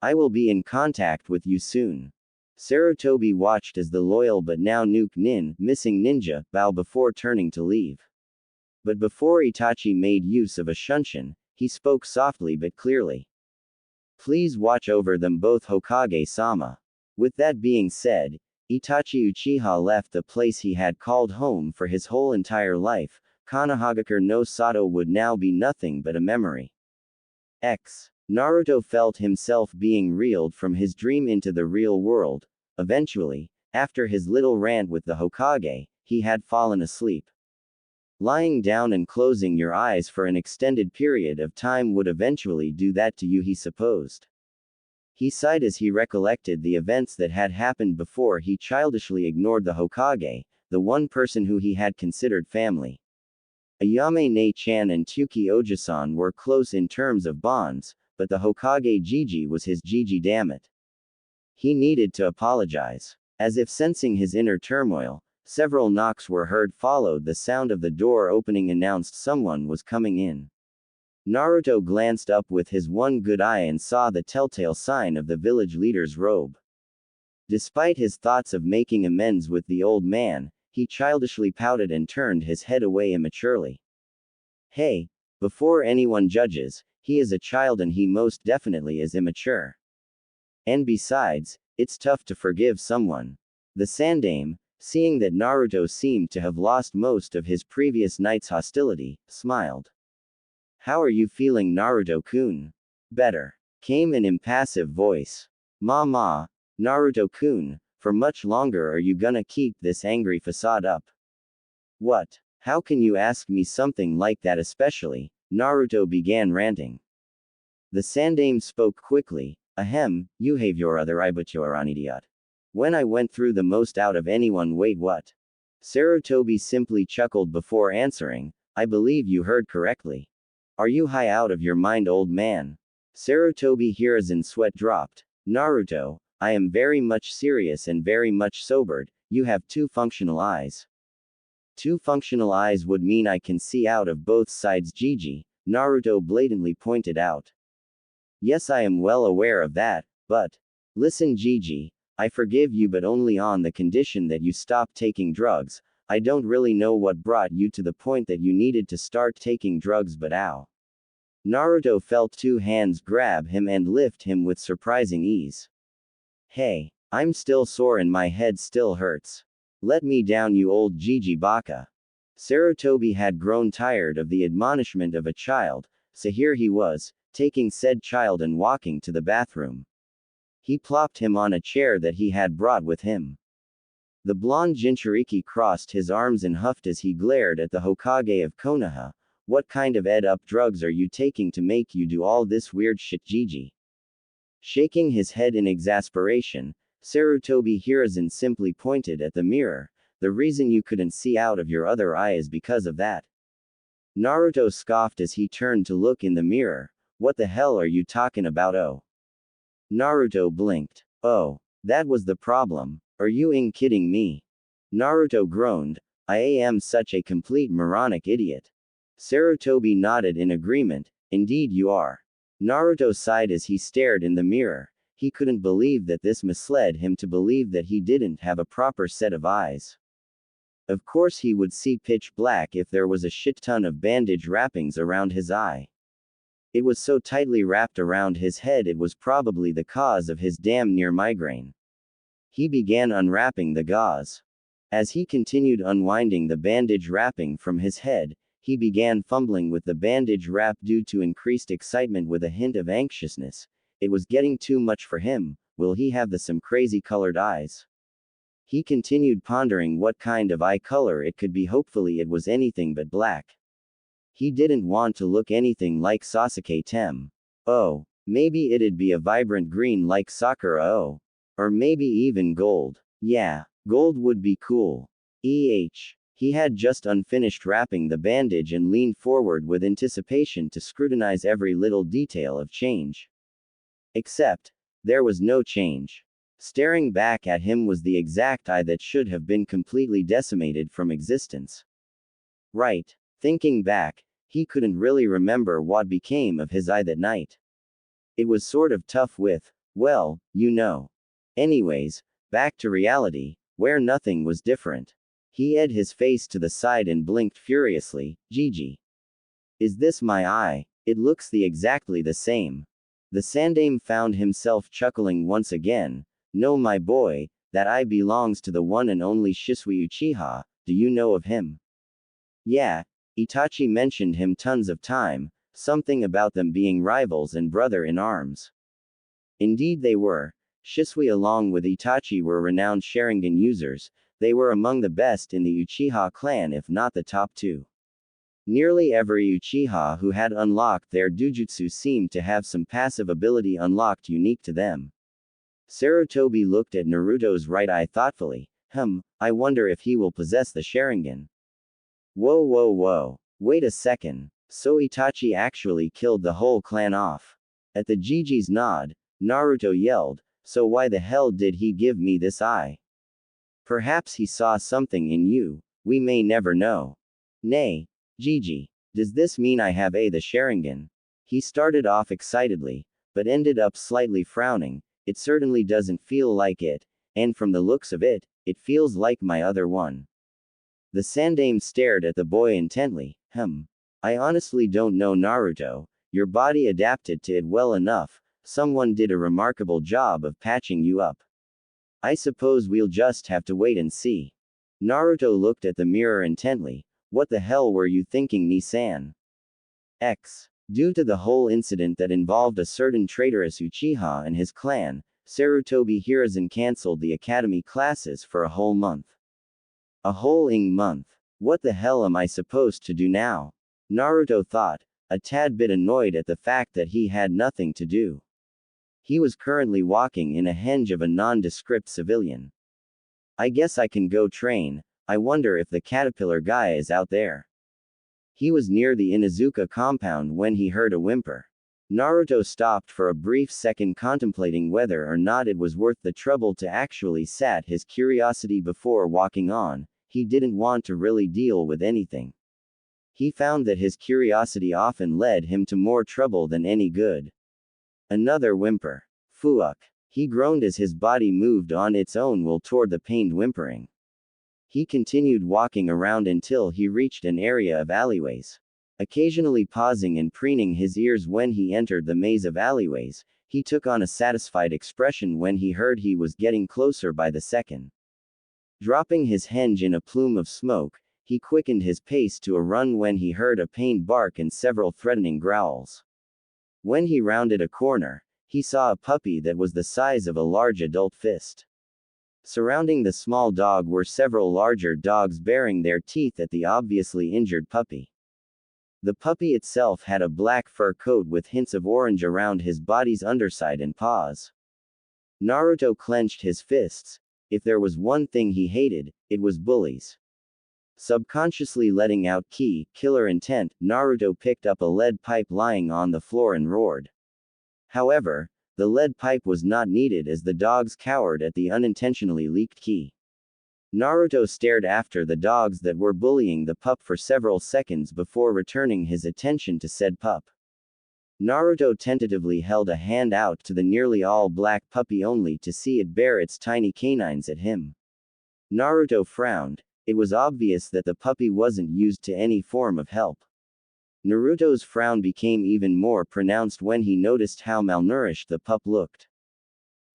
I will be in contact with you soon. Sarutobi watched as the loyal but now missing ninja, bow before turning to leave. But before Itachi made use of a shunshin, he spoke softly but clearly. Please watch over them both, Hokage-sama. With that being said, Itachi Uchiha left the place he had called home for his whole entire life. Konohagakure no Sato would now be nothing but a memory. Naruto felt himself being reeled from his dream into the real world. Eventually, after his little rant with the Hokage, he had fallen asleep. Lying down and closing your eyes for an extended period of time would eventually do that to you, he supposed. He sighed as he recollected the events that had happened before he childishly ignored the Hokage, the one person who he had considered family. Ayame Ne-chan and Tuki Ojisan were close in terms of bonds, but the Hokage Jiji was his Jiji, damn it. He needed to apologize. As if sensing his inner turmoil, several knocks were heard, followed the sound of the door opening announced someone was coming in. Naruto glanced up with his one good eye and saw the telltale sign of the village leader's robe. Despite his thoughts of making amends with the old man, he childishly pouted and turned his head away immaturely. Hey, before anyone judges, he is a child and he most definitely is immature. And besides, it's tough to forgive someone. The Sandaime, seeing that Naruto seemed to have lost most of his previous night's hostility, smiled. How are you feeling, Naruto-kun? Better, came an impassive voice. Ma, Naruto-kun, for much longer are you gonna keep this angry facade up? What? How can you ask me something like that, especially? Naruto began ranting. The Sandaime spoke quickly. Ahem, you have your other eye, but you're an idiot. When I went through the most out of anyone. Wait, what? Sarutobi simply chuckled before answering. I believe you heard correctly. Are you high out of your mind, old man? Sarutobi Hiruzen sweat dropped. Naruto, I am very much serious and very much sobered. You have 2 functional eyes. 2 functional eyes would mean I can see out of both sides, Jiji, Naruto blatantly pointed out. Yes, I am well aware of that, but listen, Jiji, I forgive you, but only on the condition that you stop taking drugs. I don't really know what brought you to the point that you needed to start taking drugs, but ow. Naruto felt 2 hands grab him and lift him with surprising ease. Hey, I'm still sore and my head still hurts. Let me down, you old Jiji baka. Sarutobi had grown tired of the admonishment of a child, so here he was, taking said child and walking to the bathroom. He plopped him on a chair that he had brought with him. The blonde Jinchuriki crossed his arms and huffed as he glared at the Hokage of Konoha. What kind of ed-up drugs are you taking to make you do all this weird shit, Jiji? Shaking his head in exasperation, Sarutobi Hiruzen simply pointed at the mirror. The reason you couldn't see out of your other eye is because of that. Naruto scoffed as he turned to look in the mirror. What the hell are you talking about? Oh. Naruto blinked. Oh, that was the problem. Are you kidding me? Naruto groaned. I am such a complete moronic idiot. Sarutobi nodded in agreement. Indeed you are. Naruto sighed as he stared in the mirror. He couldn't believe that this misled him to believe that he didn't have a proper set of eyes. Of course he would see pitch black if there was a shit ton of bandage wrappings around his eye. It was so tightly wrapped around his head it was probably the cause of his damn near migraine. He began unwrapping the gauze. As he continued unwinding the bandage wrapping from his head, he began fumbling with the bandage wrap due to increased excitement with a hint of anxiousness. It was getting too much for him. Will he have some crazy colored eyes? He continued pondering what kind of eye color it could be. Hopefully it was anything but black. He didn't want to look anything like Sasuke Tem. Oh, maybe it'd be a vibrant green like Sakura. Oh. Or maybe even gold. Yeah, gold would be cool. He had just unfinished wrapping the bandage and leaned forward with anticipation to scrutinize every little detail of change. Except, there was no change. Staring back at him was the exact eye that should have been completely decimated from existence. Right. Thinking back, he couldn't really remember what became of his eye that night. It was sort of tough with, well, you know. Anyways, back to reality, where nothing was different. He edged his face to the side and blinked furiously. Jiji. Is this my eye? It looks exactly the same. The Sandaime found himself chuckling once again. No, my boy, that eye belongs to the one and only Shisui Uchiha. Do you know of him? Yeah, Itachi mentioned him tons of time, something about them being rivals and brother in arms. Indeed they were. Shisui along with Itachi were renowned Sharingan users. They were among the best in the Uchiha clan, if not the top 2. Nearly every Uchiha who had unlocked their Dujutsu seemed to have some passive ability unlocked unique to them. Sarutobi looked at Naruto's right eye thoughtfully. I wonder if he will possess the Sharingan. Whoa whoa whoa. Wait a second. So Itachi actually killed the whole clan off. At the Gigi's nod, Naruto yelled, so why the hell did he give me this eye? Perhaps he saw something in you, we may never know. Nay, Gigi, does this mean I have the Sharingan? He started off excitedly, but ended up slightly frowning. It certainly doesn't feel like it, and from the looks of it, it feels like my other one. The Sandame stared at the boy intently. I honestly don't know, Naruto, your body adapted to it well enough, someone did a remarkable job of patching you up. I suppose we'll just have to wait and see. Naruto looked at the mirror intently. What the hell were you thinking, Nisan? Due to the whole incident that involved a certain traitorous Uchiha and his clan, Sarutobi Hiruzen cancelled the academy classes for a whole month. A whole month. What the hell am I supposed to do now? Naruto thought, a tad bit annoyed at the fact that he had nothing to do. He was currently walking in a henge of a nondescript civilian. I guess I can go train. I wonder if the caterpillar guy is out there. He was near the Inuzuka compound when he heard a whimper. Naruto stopped for a brief second, contemplating whether or not it was worth the trouble to actually sat his curiosity before walking on. He didn't want to really deal with anything. He found that his curiosity often led him to more trouble than any good. Another whimper. Fuck. He groaned as his body moved on its own will toward the pained whimpering. He continued walking around until he reached an area of alleyways. Occasionally pausing and preening his ears when he entered the maze of alleyways, he took on a satisfied expression when he heard he was getting closer by the second. Dropping his henge in a plume of smoke, he quickened his pace to a run when he heard a pained bark and several threatening growls. When he rounded a corner, he saw a puppy that was the size of a large adult fist. Surrounding the small dog were several larger dogs baring their teeth at the obviously injured puppy. The puppy itself had a black fur coat with hints of orange around his body's underside and paws. Naruto clenched his fists. If there was one thing he hated, it was bullies. Subconsciously letting out killer intent, Naruto picked up a lead pipe lying on the floor and roared. However, the lead pipe was not needed as the dogs cowered at the unintentionally leaked ki. Naruto stared after the dogs that were bullying the pup for several seconds before returning his attention to said pup. Naruto tentatively held a hand out to the nearly all-black puppy only to see it bare its tiny canines at him. Naruto frowned. It was obvious that the puppy wasn't used to any form of help. Naruto's frown became even more pronounced when he noticed how malnourished the pup looked.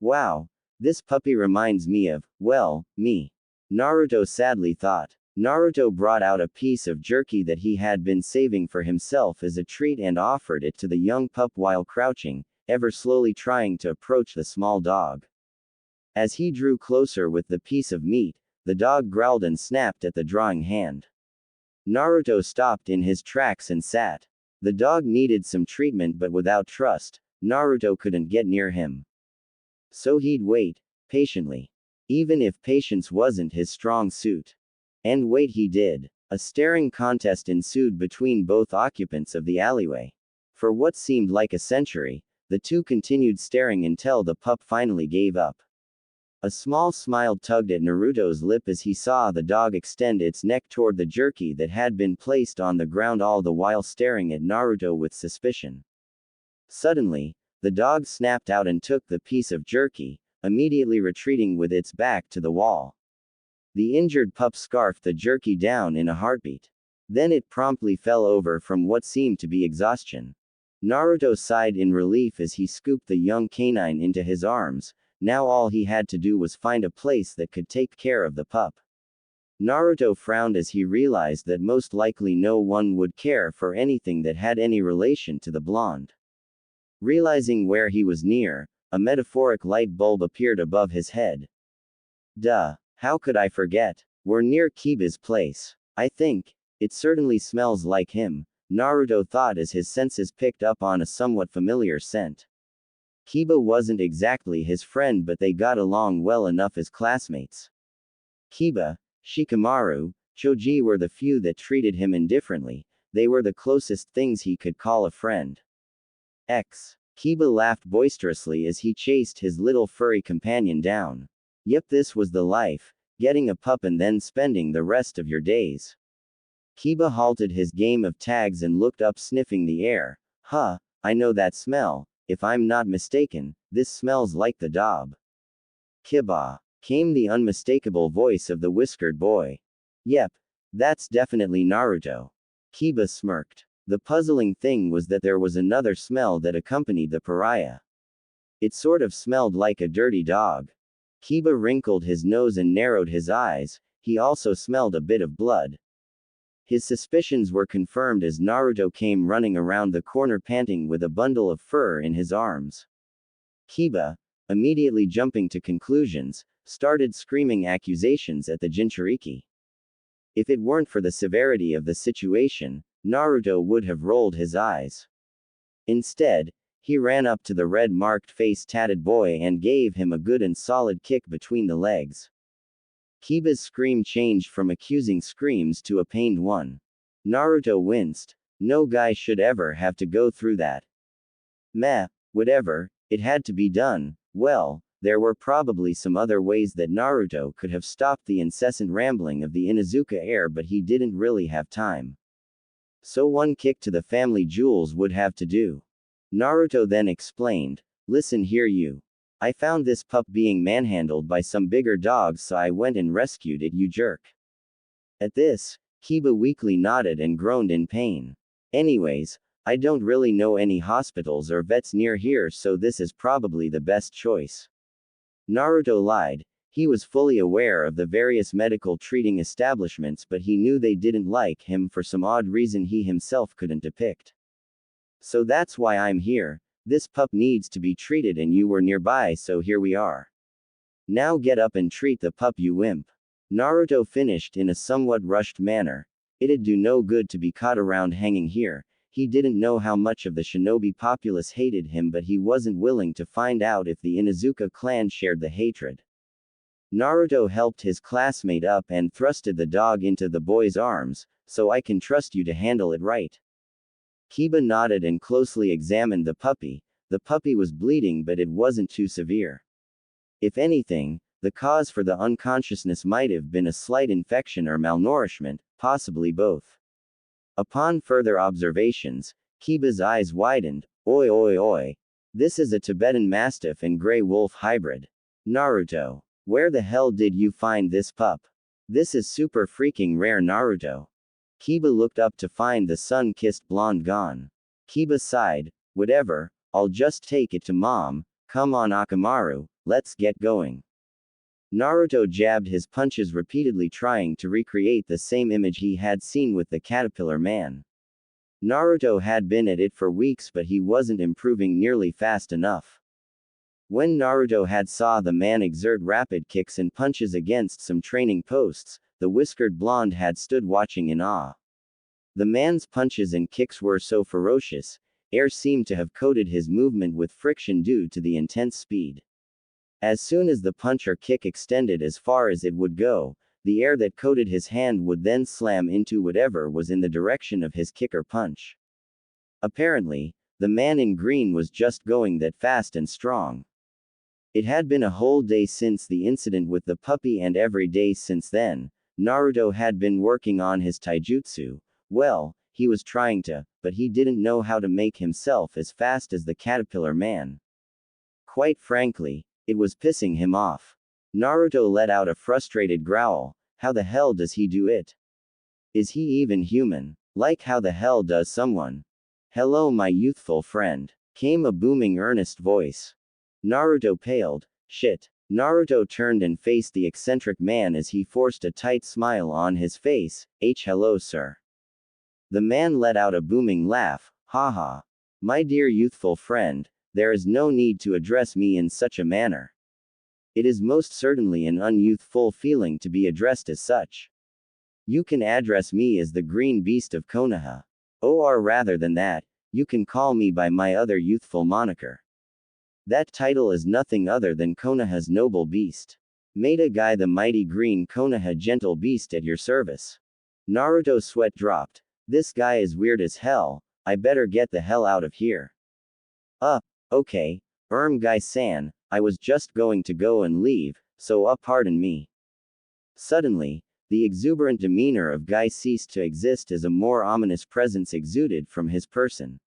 Wow, this puppy reminds me of, well, me. Naruto sadly thought. Naruto brought out a piece of jerky that he had been saving for himself as a treat and offered it to the young pup while crouching, ever slowly trying to approach the small dog. As he drew closer with the piece of meat, the dog growled and snapped at the drawing hand. Naruto stopped in his tracks and sat. The dog needed some treatment, but without trust, Naruto couldn't get near him. So he'd wait, patiently. Even if patience wasn't his strong suit. And wait he did. A staring contest ensued between both occupants of the alleyway. For what seemed like a century, the two continued staring until the pup finally gave up. A small smile tugged at Naruto's lip as he saw the dog extend its neck toward the jerky that had been placed on the ground, all the while staring at Naruto with suspicion. Suddenly, the dog snapped out and took the piece of jerky, immediately retreating with its back to the wall. The injured pup scarfed the jerky down in a heartbeat. Then it promptly fell over from what seemed to be exhaustion. Naruto sighed in relief as he scooped the young canine into his arms. Now all he had to do was find a place that could take care of the pup. Naruto frowned as he realized that most likely no one would care for anything that had any relation to the blonde. Realizing where he was near, a metaphoric light bulb appeared above his head. Duh. How could I forget? We're near Kiba's place. I think. It certainly smells like him, Naruto thought as his senses picked up on a somewhat familiar scent. Kiba wasn't exactly his friend, but they got along well enough as classmates. Kiba, Shikamaru, Choji were the few that treated him indifferently, they were the closest things he could call a friend. Kiba laughed boisterously as he chased his little furry companion down. Yep, this was the life, getting a pup and then spending the rest of your days. Kiba halted his game of tags and looked up, sniffing the air. Huh, I know that smell, if I'm not mistaken, this smells like the dog. Kiba, came the unmistakable voice of the whiskered boy. Yep, that's definitely Naruto. Kiba smirked. The puzzling thing was that there was another smell that accompanied the pariah. It sort of smelled like a dirty dog. Kiba wrinkled his nose and narrowed his eyes, he also smelled a bit of blood. His suspicions were confirmed as Naruto came running around the corner panting with a bundle of fur in his arms. Kiba, immediately jumping to conclusions, started screaming accusations at the Jinchuriki. If it weren't for the severity of the situation, Naruto would have rolled his eyes. Instead, he ran up to the red-marked face-tatted boy and gave him a good and solid kick between the legs. Kiba's scream changed from accusing screams to a pained one. Naruto winced. No guy should ever have to go through that. Meh, whatever, it had to be done. Well, there were probably some other ways that Naruto could have stopped the incessant rambling of the Inuzuka heir, but he didn't really have time. So one kick to the family jewels would have to do. Naruto then explained, listen here you. I found this pup being manhandled by some bigger dogs, so I went and rescued it, you jerk. At this, Kiba weakly nodded and groaned in pain. Anyways, I don't really know any hospitals or vets near here, so this is probably the best choice. Naruto lied. He was fully aware of the various medical treating establishments, but he knew they didn't like him for some odd reason he himself couldn't depict. So that's why I'm here. This pup needs to be treated and you were nearby, so here we are. Now get up and treat the pup, you wimp. Naruto finished in a somewhat rushed manner. It'd do no good to be caught around hanging here. He didn't know how much of the shinobi populace hated him, but he wasn't willing to find out if the Inuzuka clan shared the hatred. Naruto helped his classmate up and thrusted the dog into the boy's arms, so I can trust you to handle it right. Kiba nodded and closely examined the puppy. The puppy was bleeding, but it wasn't too severe. If anything, the cause for the unconsciousness might have been a slight infection or malnourishment, possibly both. Upon further observations, Kiba's eyes widened. Oi oi oi. This is a Tibetan Mastiff and Grey Wolf hybrid. Naruto, where the hell did you find this pup? This is super freaking rare, Naruto. Kiba looked up to find the sun-kissed blonde gone. Kiba sighed, whatever, I'll just take it to mom. Come on Akamaru, let's get going. Naruto jabbed his punches repeatedly, trying to recreate the same image he had seen with the caterpillar man. Naruto had been at it for weeks, but he wasn't improving nearly fast enough. When Naruto had saw the man exert rapid kicks and punches against some training posts, the whiskered blonde had stood watching in awe. The man's punches and kicks were so ferocious, air seemed to have coated his movement with friction due to the intense speed. As soon as the punch or kick extended as far as it would go, the air that coated his hand would then slam into whatever was in the direction of his kick or punch. Apparently, the man in green was just going that fast and strong. It had been a whole day since the incident with the puppy, and every day since then, Naruto had been working on his taijutsu. Well, he was trying to, but he didn't know how to make himself as fast as the caterpillar man. Quite frankly, it was pissing him off. Naruto let out a frustrated growl. How the hell does he do it? Is he even human? Like how the hell does someone? Hello my youthful friend. Came a booming earnest voice. Naruto paled. Shit. Naruto turned and faced the eccentric man as he forced a tight smile on his face. Hello sir. The man let out a booming laugh. Haha. My dear youthful friend, there is no need to address me in such a manner. It is most certainly an unyouthful feeling to be addressed as such. You can address me as the Green Beast of Konoha. Or rather than that, you can call me by my other youthful moniker. That title is nothing other than Konoha's noble beast. Meta Guy, the mighty green Konoha gentle beast at your service. Naruto's sweat dropped. This guy is weird as hell, I better get the hell out of here. Okay, Guy-san, I was just going to go and leave, so pardon me. Suddenly, the exuberant demeanor of Guy ceased to exist as a more ominous presence exuded from his person.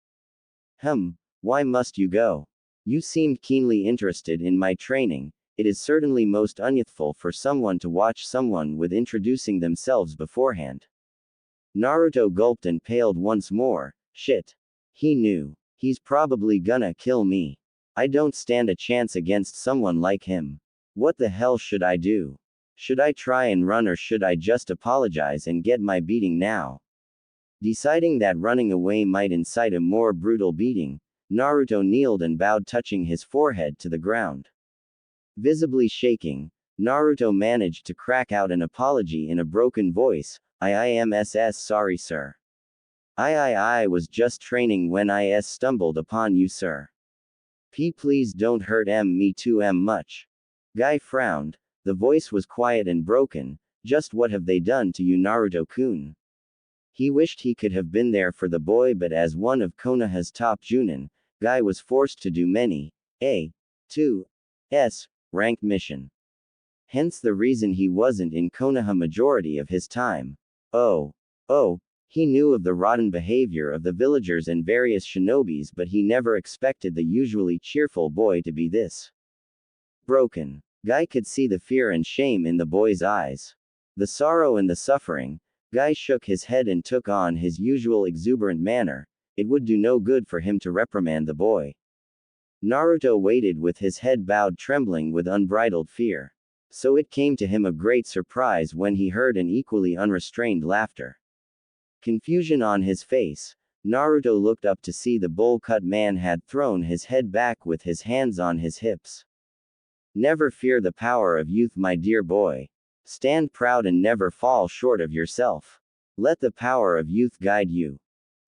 Why must you go? You seemed keenly interested in my training. It is certainly most unyouthful for someone to watch someone with introducing themselves beforehand. Naruto gulped and paled once more. Shit. He knew. He's probably gonna kill me. I don't stand a chance against someone like him. What the hell should I do? Should I try and run or should I just apologize and get my beating now? Deciding that running away might incite a more brutal beating, Naruto kneeled and bowed, touching his forehead to the ground. Visibly shaking, Naruto managed to crack out an apology in a broken voice. I am sorry, sir. I was just training when I stumbled upon you, sir. Please don't hurt me too much. Guy frowned. The voice was quiet and broken. Just what have they done to you, Naruto-kun? He wished he could have been there for the boy, but as one of Konoha's top Junin, Guy was forced to do many A2S ranked mission. Hence the reason he wasn't in Konoha majority of his time. He knew of the rotten behavior of the villagers and various shinobis, but he never expected the usually cheerful boy to be this broken. Guy could see the fear and shame in the boy's eyes. The sorrow and the suffering. Guy shook his head and took on his usual exuberant manner. It would do no good for him to reprimand the boy. Naruto waited with his head bowed, trembling with unbridled fear. So it came to him a great surprise when he heard an equally unrestrained laughter. Confusion on his face, Naruto looked up to see the bowl-cut man had thrown his head back with his hands on his hips. Never fear the power of youth, my dear boy. Stand proud and never fall short of yourself. Let the power of youth guide you.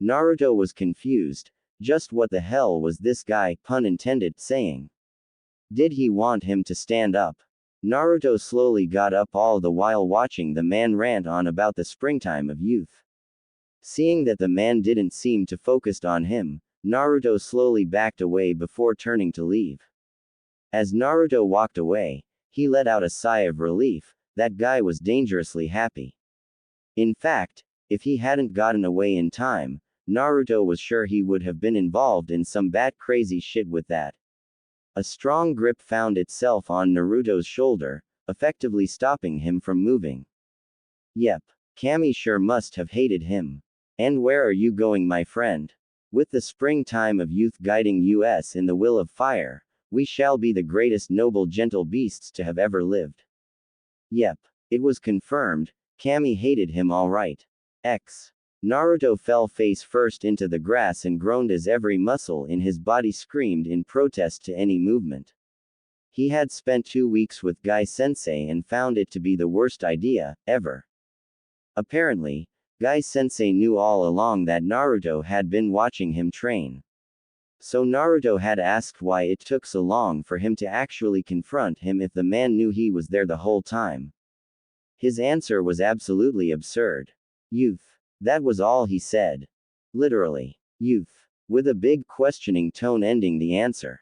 Naruto was confused. Just what the hell was this guy, pun intended, saying? Did he want him to stand up? Naruto slowly got up, all the while watching the man rant on about the springtime of youth. Seeing that the man didn't seem to focus on him, Naruto slowly backed away before turning to leave. As Naruto walked away, he let out a sigh of relief. That guy was dangerously happy. In fact, if he hadn't gotten away in time, Naruto was sure he would have been involved in some bat crazy shit with that. A strong grip found itself on Naruto's shoulder, effectively stopping him from moving. Yep, Kami sure must have hated him. And where are you going, my friend? With the springtime of youth guiding us in the will of fire, we shall be the greatest noble gentle beasts to have ever lived. Yep, it was confirmed. Kami hated him all right. Naruto fell face first into the grass and groaned as every muscle in his body screamed in protest to any movement. He had spent 2 weeks with Guy-sensei and found it to be the worst idea ever. Apparently, Guy-sensei knew all along that Naruto had been watching him train. So Naruto had asked why it took so long for him to actually confront him if the man knew he was there the whole time. His answer was absolutely absurd. Youth. That was all he said. Literally. Youth. With a big questioning tone ending the answer.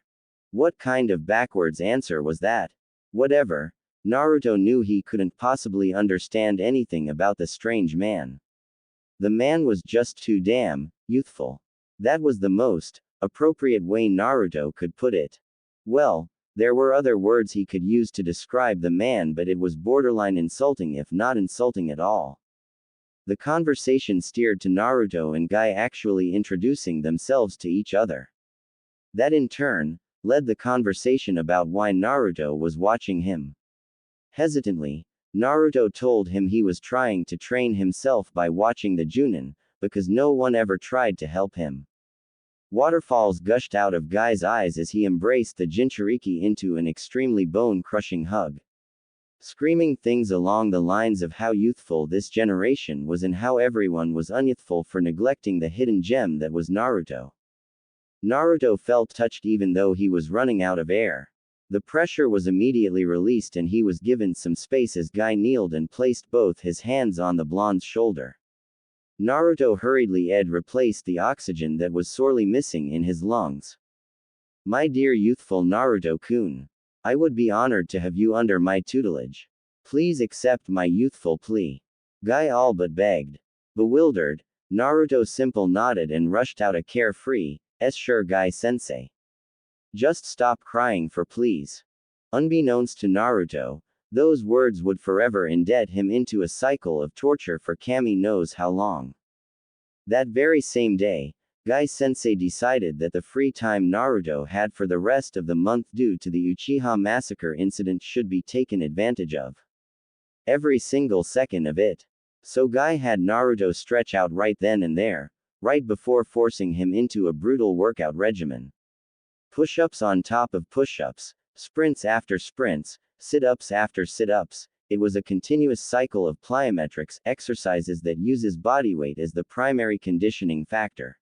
What kind of backwards answer was that? Whatever. Naruto knew he couldn't possibly understand anything about the strange man. The man was just too damn youthful. That was the most appropriate way Naruto could put it. Well, there were other words he could use to describe the man, but it was borderline insulting, if not insulting at all. The conversation steered to Naruto and Guy actually introducing themselves to each other. That in turn led the conversation about why Naruto was watching him. Hesitantly, Naruto told him he was trying to train himself by watching the Junin, because no one ever tried to help him. Waterfalls gushed out of Guy's eyes as he embraced the Jinchuriki into an extremely bone-crushing hug. screaming things along the lines of how youthful this generation was and how everyone was unyouthful for neglecting the hidden gem that was Naruto. Naruto felt touched even though he was running out of air. The pressure was immediately released and he was given some space as Guy kneeled and placed both his hands on the blonde's shoulder. Naruto hurriedly replaced the oxygen that was sorely missing in his lungs. My dear youthful Naruto-kun. I would be honored to have you under my tutelage. Please accept my youthful plea. Guy all but begged. Bewildered, Naruto simply nodded and rushed out a carefree, sure Guy-sensei. Just stop crying for please. Unbeknownst to Naruto, those words would forever indebt him into a cycle of torture for Kami knows how long. That very same day, Guy-sensei decided that the free time Naruto had for the rest of the month due to the Uchiha massacre incident should be taken advantage of. Every single second of it. So Guy had Naruto stretch out right then and there, right before forcing him into a brutal workout regimen. Push-ups on top of push-ups, sprints after sprints, sit-ups after sit-ups. It was a continuous cycle of plyometrics exercises that uses body weight as the primary conditioning factor.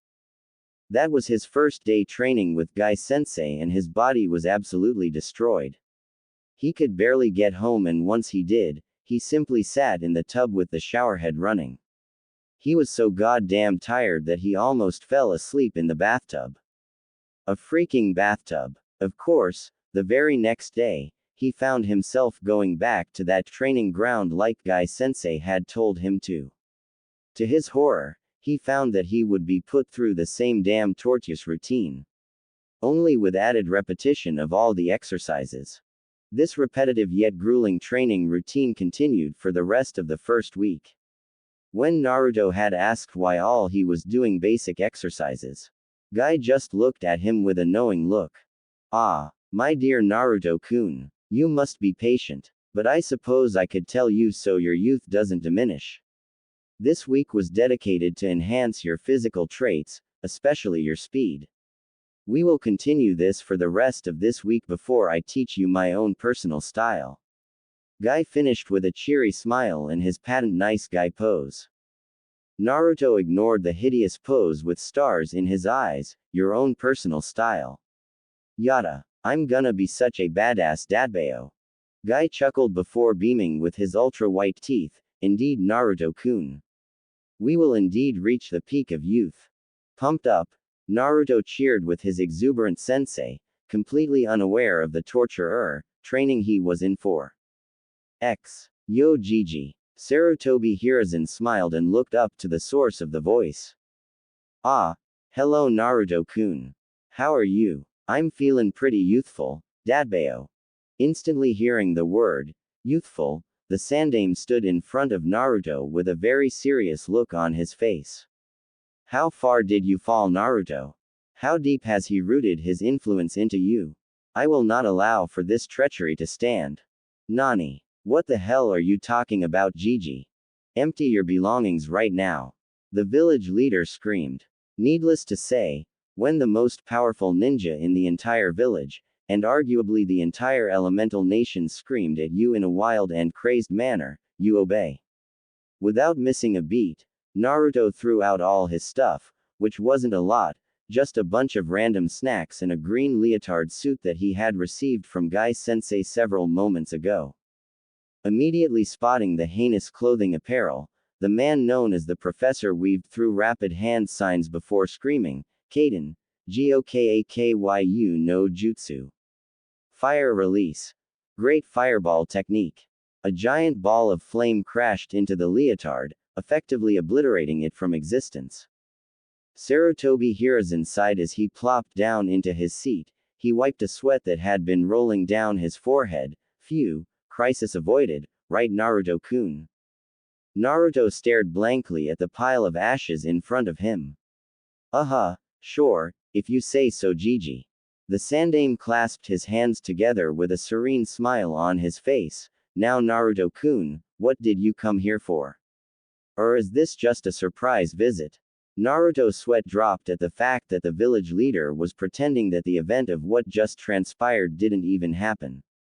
That was his first day training with Guy-sensei and his body was absolutely destroyed. He could barely get home and once he did, he simply sat in the tub with the showerhead running. He was so goddamn tired that he almost fell asleep in the bathtub. A freaking bathtub. Of course, the very next day, he found himself going back to that training ground like Guy-sensei had told him to. To his horror, he found that he would be put through the same damn torturous routine. Only with added repetition of all the exercises. This repetitive yet grueling training routine continued for the rest of the first week. When Naruto had asked why all he was doing basic exercises, Guy just looked at him with a knowing look. Ah, my dear Naruto-kun, you must be patient, but I suppose I could tell you so your youth doesn't diminish. This week was dedicated to enhance your physical traits, especially your speed. We will continue this for the rest of this week before I teach you my own personal style. Guy finished with a cheery smile in his patent nice guy pose. Naruto ignored the hideous pose with stars in his eyes, your own personal style. Yada. I'm gonna be such a badass dadbayo. Guy chuckled before beaming with his ultra-white teeth, indeed Naruto-kun. We will indeed reach the peak of youth. Pumped up, Naruto cheered with his exuberant sensei, completely unaware of the torture training he was in for. Yo Gigi. Sarutobi Hiruzen smiled and looked up to the source of the voice. Ah, hello Naruto-kun. How are you? I'm feelin' pretty youthful, dadbayo. Instantly hearing the word, youthful, the sandame stood in front of Naruto with a very serious look on his face. How far did you fall Naruto? How deep has he rooted his influence into you? I will not allow for this treachery to stand. Nani. What the hell are you talking about Gigi? Empty your belongings right now. The village leader screamed. Needless to say, when the most powerful ninja in the entire village, and arguably the entire elemental nation screamed at you in a wild and crazed manner, you obey. Without missing a beat, Naruto threw out all his stuff, which wasn't a lot, just a bunch of random snacks and a green leotard suit that he had received from Guy-sensei several moments ago. Immediately spotting the heinous clothing apparel, the man known as the professor weaved through rapid hand signs before screaming, Kaden, Gokakyu no Jutsu. Fire release. Great fireball technique. A giant ball of flame crashed into the leotard, effectively obliterating it from existence. Sarutobi Hiruzen sighed as he plopped down into his seat. He wiped a sweat that had been rolling down his forehead. Phew. Crisis avoided, right Naruto-kun? Naruto stared blankly at the pile of ashes in front of him. Sure, if you say so Gigi. The sandame clasped his hands together with a serene smile on his face. Now Naruto-kun, what did you come here for? Or is this just a surprise visit? Naruto's sweat dropped at the fact that the village leader was pretending that the event of what just transpired didn't even happen.